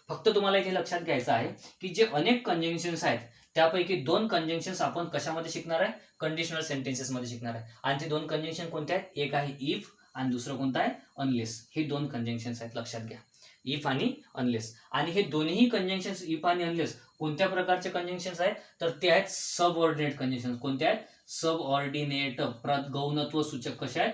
फक्त तुम्हाला इथे लक्षात घ्यायचं आहे की जे अनेक कंजंक्शन्स आहेत त्यापैकी 2 कंजंक्शन्स आपण कशामध्ये शिकणार आहे, कंडिशनल सेंटेन्सेस मध्ये शिकणार आहे. आणि ते 2 कंजंक्शन कोणते आहेत, एक आहे इफ आणि दुसरं कोणतं आहे, अनलेस. हे 2 कंजंक्शन्स आहेत, लक्षात घ्या, इफ आणि अनलेस. आणि हे दोन्ही कंजंक्शन्स इफ आणि अनलेस कोणत्या प्रकारचे कंजंक्शन्स आहेत, तर ते आहेत सबऑर्डिनेट कंजंक्शन्स. कोणते आहेत, सबऑर्डिनेट. गौणत्व सूचक कसे आहेत,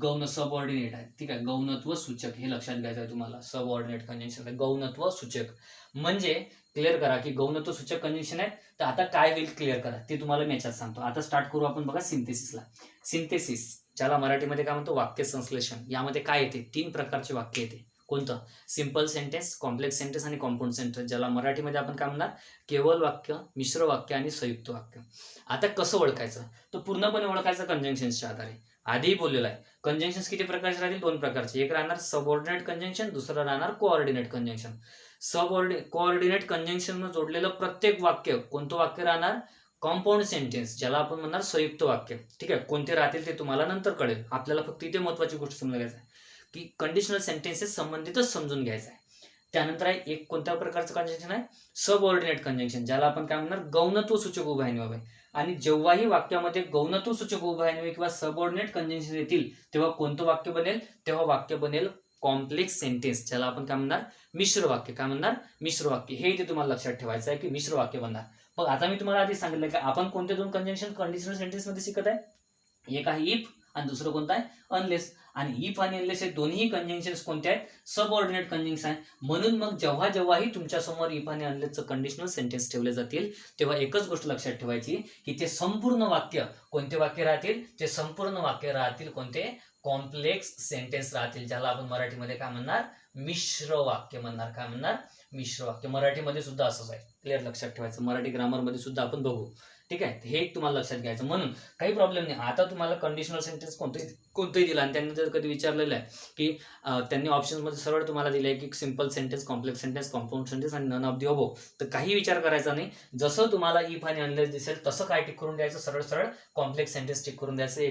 गौण सबऑर्डिनेट आहे. ठीक आहे, गौणत्व सूचक हे लक्षात घ्यायचं आहे तुम्हाला. सबऑर्डिनेट कंजंक्शन आहे गौणत्व सूचक. म्हणजे क्लिअर करा की गौणत्व सूचक कंजंक्शन आहे. तर आता काय होईल क्लिअर करा, ते तुम्हाला मी याच्यात सांगतो. आता स्टार्ट करू आपण बघा सिंथेसिसला. सिंथेसिस, ज्याला मराठीमध्ये काय म्हणतो, वाक्य संश्लेषण. यामध्ये काय येते, 3 प्रकारचे वाक्य येते. कोणतं, सिंपल सेंटेन्स, कॉम्प्लेक्स सेंटेन्स आणि कॉम्पाऊंड सेंटेन्स, ज्याला मराठीमध्ये आपण काय म्हणणार, केवळ वाक्य, मिश्र वाक्य आणि संयुक्त वाक्य. आता कसं ओळखायचं, तर पूर्णपणे ओळखायचं कंजंक्शन्सच्या आधारे. आधीही बोललेलं आहे, कंजंक्शन्स किती प्रकारचे राहतील, 2 प्रकारचे. एक राहणार सबऑर्डिनेट कंजंक्शन, दुसरं राहणार कोऑर्डिनेट कंजंक्शन. कोऑर्डिनेट कंजंक्शन जोडलेलं प्रत्येक वाक्य कोणतं वाक्य राहणार, कॉम्पाऊंड सेंटेन्स, ज्याला आपण म्हणणार संयुक्त वाक्य. ठीक आहे, कोणते राहतील ते तुम्हाला नंतर कळेल. आपल्याला फक्त इथे महत्वाची गोष्ट समजून घ्यायची आहे की कंडिशनल सेंटेन्सेस संबंधितच समजून घ्यायचं आहे. त्यानंतर आहे एक कोणत्या प्रकारचं कंजंक्शन आहे, सबऑर्डिनेट कंजंक्शन, ज्याला आपण काय म्हणणार, गौणत्व सूचक उभय. आणि जेव्हाही वाक्यामध्ये गौणत्व सूचक उभय किंवा सबऑर्डिनेट कंजंक्शन येतील तेव्हा कोणतं वाक्य बनेल, तेव्हा वाक्य बनेल कॉम्प्लेक्स सेंटेन्स, ज्याला आपण काय म्हणणार, मिश्र वाक्य. काय म्हणणार, मिश्र वाक्य. हे इथे तुम्हाला लक्षात ठेवायचं आहे की मिश्र वाक्य बनणार. मग आता मी तुम्हाला आधी सांगितलं की आपण कोणते 2 कंजंक्शन कंडिशनल सेंटेन्स मध्ये शिकत आहे, एक आहे इफ आणि दुसरं कोणतं आहे, अनलेस. आणि इफ आणि अनलेस हे दोन्ही कंजंक्शन्स कोणते आहेत, सबऑर्डिनेट कंजंक्शन आहे. म्हणून मग जेव्हाही तुमच्यासमोर इफ आणि अनलेसचं कंडिशनल सेंटेन्स ठेवले जातील तेव्हा एकच गोष्ट लक्षात ठेवायची की ते संपूर्ण वाक्य कोणते वाक्य राहतील, ते संपूर्ण वाक्य राहतील कोणते, कॉम्प्लेक्स सेंटेन्स राहतील, ज्याला आपण मराठीमध्ये काय म्हणणार, मिश्र वाक्य म्हणणार. काय म्हणणार, मिश्र वाक्य. मराठीमध्ये सुद्धा असंच आहे, क्लिअर लक्षात ठेवायचं. मराठी ग्रामरमध्ये सुद्धा आपण बघू. ठीक आहे, हे तुम्हाला लक्षात घ्यायचं. म्हणून काही प्रॉब्लेम नाही. आता तुम्हाला कंडिशनल सेंटेन्स कोणतंही दिला आणि त्यांनी जर कधी विचारलेलं आहे की त्यांनी ऑप्शनमध्ये सरळ तुम्हाला दिलं आहे की simple sentence, complex sentence, compound sentence आणि नन ऑफ दी अबोव, तर काही विचार करायचा नाही. जसं तुम्हाला इफ आणि अनलेस दिसेल तसं काय टिक करून द्यायचं, सरळ सरळ कॉम्प्लेक्स सेंटेन्स टिक करून द्यायचं.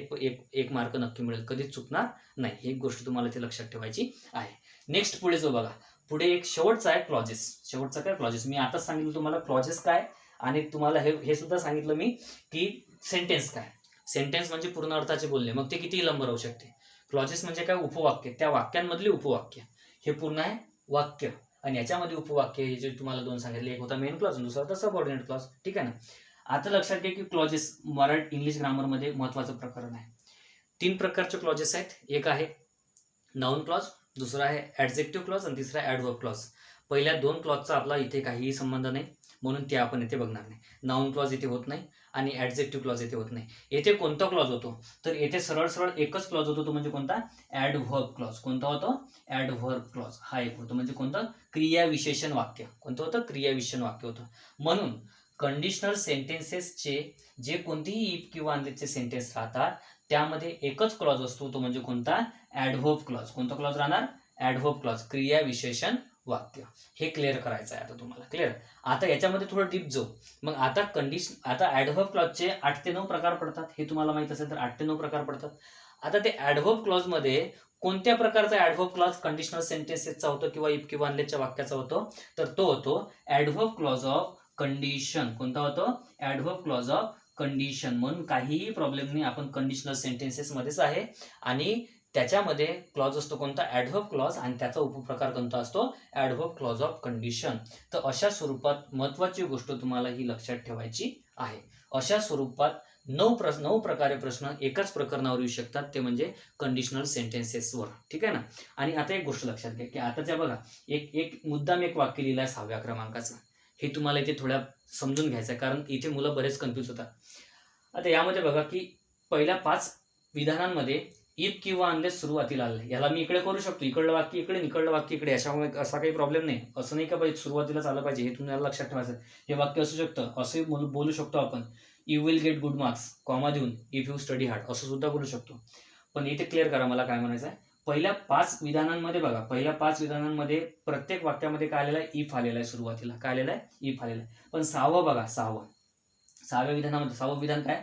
एक मार्क नक्की मिळेल, कधीच चुकणार नाही. ही गोष्ट तुम्हाला ते लक्षात ठेवायची आहे. नेक्स्ट पुढे जो बघा, पुढे एक शेवटचा आहे क्लॉजेस. शेवटचा काय, क्लॉजेस. मी आताच सांगितलं तुम्हाला क्लॉजेस काय, आणि तुम्हाला हे सुद्धा सांगितलं मी की सेंटेन्स काय. सेंटेन्स म्हणजे पूर्ण अर्थाचे बोलणे, मग ते कितीही लंब राहू शकते. क्लॉजेस म्हणजे काय, उपवाक्य, त्या वाक्यांमधली उपवाक्य. हे पूर्ण आहे वाक्य आणि याच्यामध्ये उपवाक्य हे जे तुम्हाला 2 सांगितले, एक होता मेन क्लॉज, दुसरा होता सबऑर्डिनेट क्लॉज. ठीक आहे ना. आता लक्षात घ्या की क्लॉजेस मराठी इंग्लिश ग्रामरमध्ये महत्वाचं प्रकरण आहे. 3 प्रकारचे क्लॉजेस आहेत. एक आहे नाउन क्लॉज, दुसरा आहे ऍडजेक्टिव्ह क्लॉज आणि तिसरा ऍडव्हर्ब क्लॉज. पहिल्या 2 क्लॉजचा आपला इथे काहीही संबंध नाही, म्हणून ते आपण इथे बघणार नाही. नाउन क्लॉज इथे होत नाही आणि ऍडजेक्टिव्ह क्लॉज इथे होत नाही. येथे कोणता क्लॉज होतो, तर येथे सरळ सरळ एकच क्लॉज होतो, तो म्हणजे कोणता, ऍडव्हर्ब क्लॉज. कोणता होतो, ऍडव्हर्ब क्लॉज. हा एक होतो, म्हणजे कोणतं, क्रियाविशेषण वाक्य. कोणतं होतं, क्रियाविशेषण वाक्य होतं. म्हणून कंडिशनल सेंटेन्सेसचे जे कोणतेही इफ किंवा अनलेसचे सेंटेन्स राहतात त्यामध्ये एकच क्लॉज असतो, तो म्हणजे कोणता, ऍडव्हर्ब क्लॉज. कोणता क्लॉज राहणार, ऍडव्हर्ब क्लॉज, क्रियाविशेषण वाक्य. हे क्लिअर करायचं आहे आता तुम्हाला. क्लिअर. आता याच्यामध्ये थोडं डीप जाऊ. मग आता ऍडव्हर्ब क्लॉजचे 8 ते 9 प्रकार पडतात. हे तुम्हाला माहित असेल तर 8 ते 9 प्रकार पडतात. आता ते ऍडव्हर्ब क्लॉज मध्ये कोणत्या प्रकारचा ऍडव्हर्ब क्लॉज कंडिशनल सेंटेन्सेसचा होतो किंवा इफ किंवा अनलेसच्या वाक्याचा होतो, तर तो होतो ऍडव्हर्ब क्लॉज ऑफ कंडिशन. कोणता होतो, ऍडव्हर्ब क्लॉज ऑफ कंडिशन. म्हणून काहीही प्रॉब्लेम नाही, आपण कंडिशनल सेंटेन्सेस मध्येच आहे आणि त्याच्यामध्ये क्लॉज असतो कोणता, ऍडव्हर्ब क्लॉज, आणि त्याचा उपप्रकार कोणता असतो, ऍडव्हर्ब क्लॉज ऑफ कंडिशन. तर अशा स्वरूपात महत्वाची गोष्ट तुम्हाला ही लक्षात ठेवायची आहे. अशा स्वरूपात 9 प्रकारे प्रश्न एकाच प्रकरणावर येऊ शकतात, ते म्हणजे कंडिशनल सेंटेन्सेसवर. ठीक आहे ना. आणि आता एक गोष्ट लक्षात घ्या की आताच्या बघा एक मुद्दाम एक वाक्य लिहिलं आहे 6व्या क्रमांकाचं. हे तुम्हाला इथे थोड्या समजून घ्यायचं आहे, कारण इथे मुलं बरेच कन्फ्यूज होतात. आता यामध्ये बघा की पहिल्या 5 विधानांमध्ये इफ किंवा अनलेस सुरुवातीला आलं. याला मी इकडे करू शकतो, इकडलं वाक्य इकडे, इकडलं वाक्य इकडे, अशामुळे असा काही प्रॉब्लेम नाही. असं नाही का पाहिजे सुरुवातीलाच आलं पाहिजे, हे तुम्हाला लक्षात ठेवायचं. हे वाक्य असू शकतं, असे बोलू शकतो आपण, you will get good marks, comma देऊन, इफ यू स्टडी हार्ड, असं सुद्धा बोलू शकतो. पण इथे क्लिअर करा मला काय म्हणायचं आहे. पहिल्या 5 विधानांमध्ये बघा, पहिल्या 5 विधानांमध्ये प्रत्येक वाक्यामध्ये काय आलेलं आहे, इफ आलेला आहे सुरुवातीला. काय आलेलं आहे, इफ आलेलं आहे. पण 6वं बघा, 6व्या विधानामध्ये 6वं विधान काय,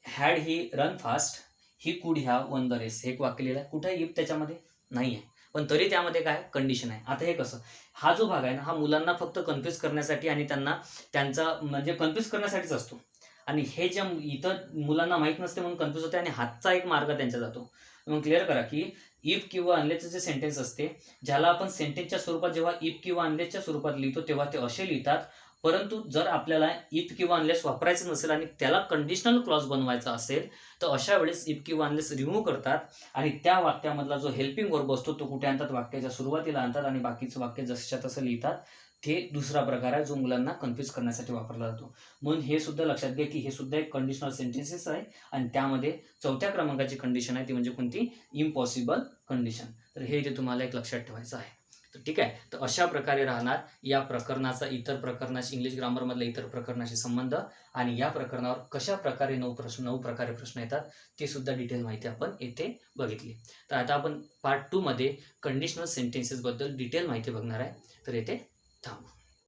had he run fast he could have one the race. हे एक वाक्य लिहिलं आहे. कुठे इफ त्याच्यामध्ये नाही आहे, पण तरी त्यामध्ये काय कंडिशन आहे. आता हे कसं, हा जो भाग आहे ना, हा मुलांना फक्त कन्फ्यूज करण्यासाठी आणि त्यांचा म्हणजे कन्फ्यूज करण्यासाठीच असतो. आणि हे जे इतर मुलांना माहीत नसते म्हणून कन्फ्यूज होते आणि हातचा एक मार्ग त्यांच्या जातो. मग क्लिअर करा की इफ किंवा अनलेसचे जे सेंटेन्स असते, ज्याला आपण सेंटेन्सच्या स्वरूपात जेव्हा इफ किंवा अनलेसच्या स्वरूपात लिहितो तेव्हा ते असे लिहितात. परंतु जर आपल्याला इफ किंवा अनलेस वापरायचं नसेल आणि त्याला कंडिशनल क्लॉज बनवायचा असेल तर अशा वेळेस इफ किंवा अनलेस रिमूव्ह करतात आणि त्या वाक्यामधला जो हेल्पिंग वर्ब असतो तो कुठे आणतात, वाक्याच्या सुरुवातीला आणतात आणि बाकीचं वाक्य जसंच्या तसं लिहितात. ते दुसरा प्रकार आहे जो मुलांना कन्फ्यूज करण्यासाठी वापरला जातो. म्हणून हे सुद्धा लक्षात घ्या की हे सुद्धा एक कंडिशनल सेंटेन्सेस आहे आणि त्यामध्ये 4थ्या क्रमांकाची कंडिशन आहे ती म्हणजे कोणती, इम्पॉसिबल कंडिशन. तर हे इथे तुम्हाला एक लक्षात ठेवायचं आहे. तर ठीक आहे, तर अशा प्रकारे राहणार या प्रकरणाचा इतर प्रकरणाशी, इंग्लिश ग्रामरमधल्या इतर प्रकरणाशी संबंध आणि या प्रकरणावर कशा प्रकारे 9 प्रकारे प्रश्न येतात ते सुद्धा डिटेल माहिती आपण येथे बघितली. तर आता आपण पार्ट 2 मध्ये कंडिशनल सेंटेन्सेस बद्दल डिटेल माहिती बघणार आहे. तर येथे थांबू.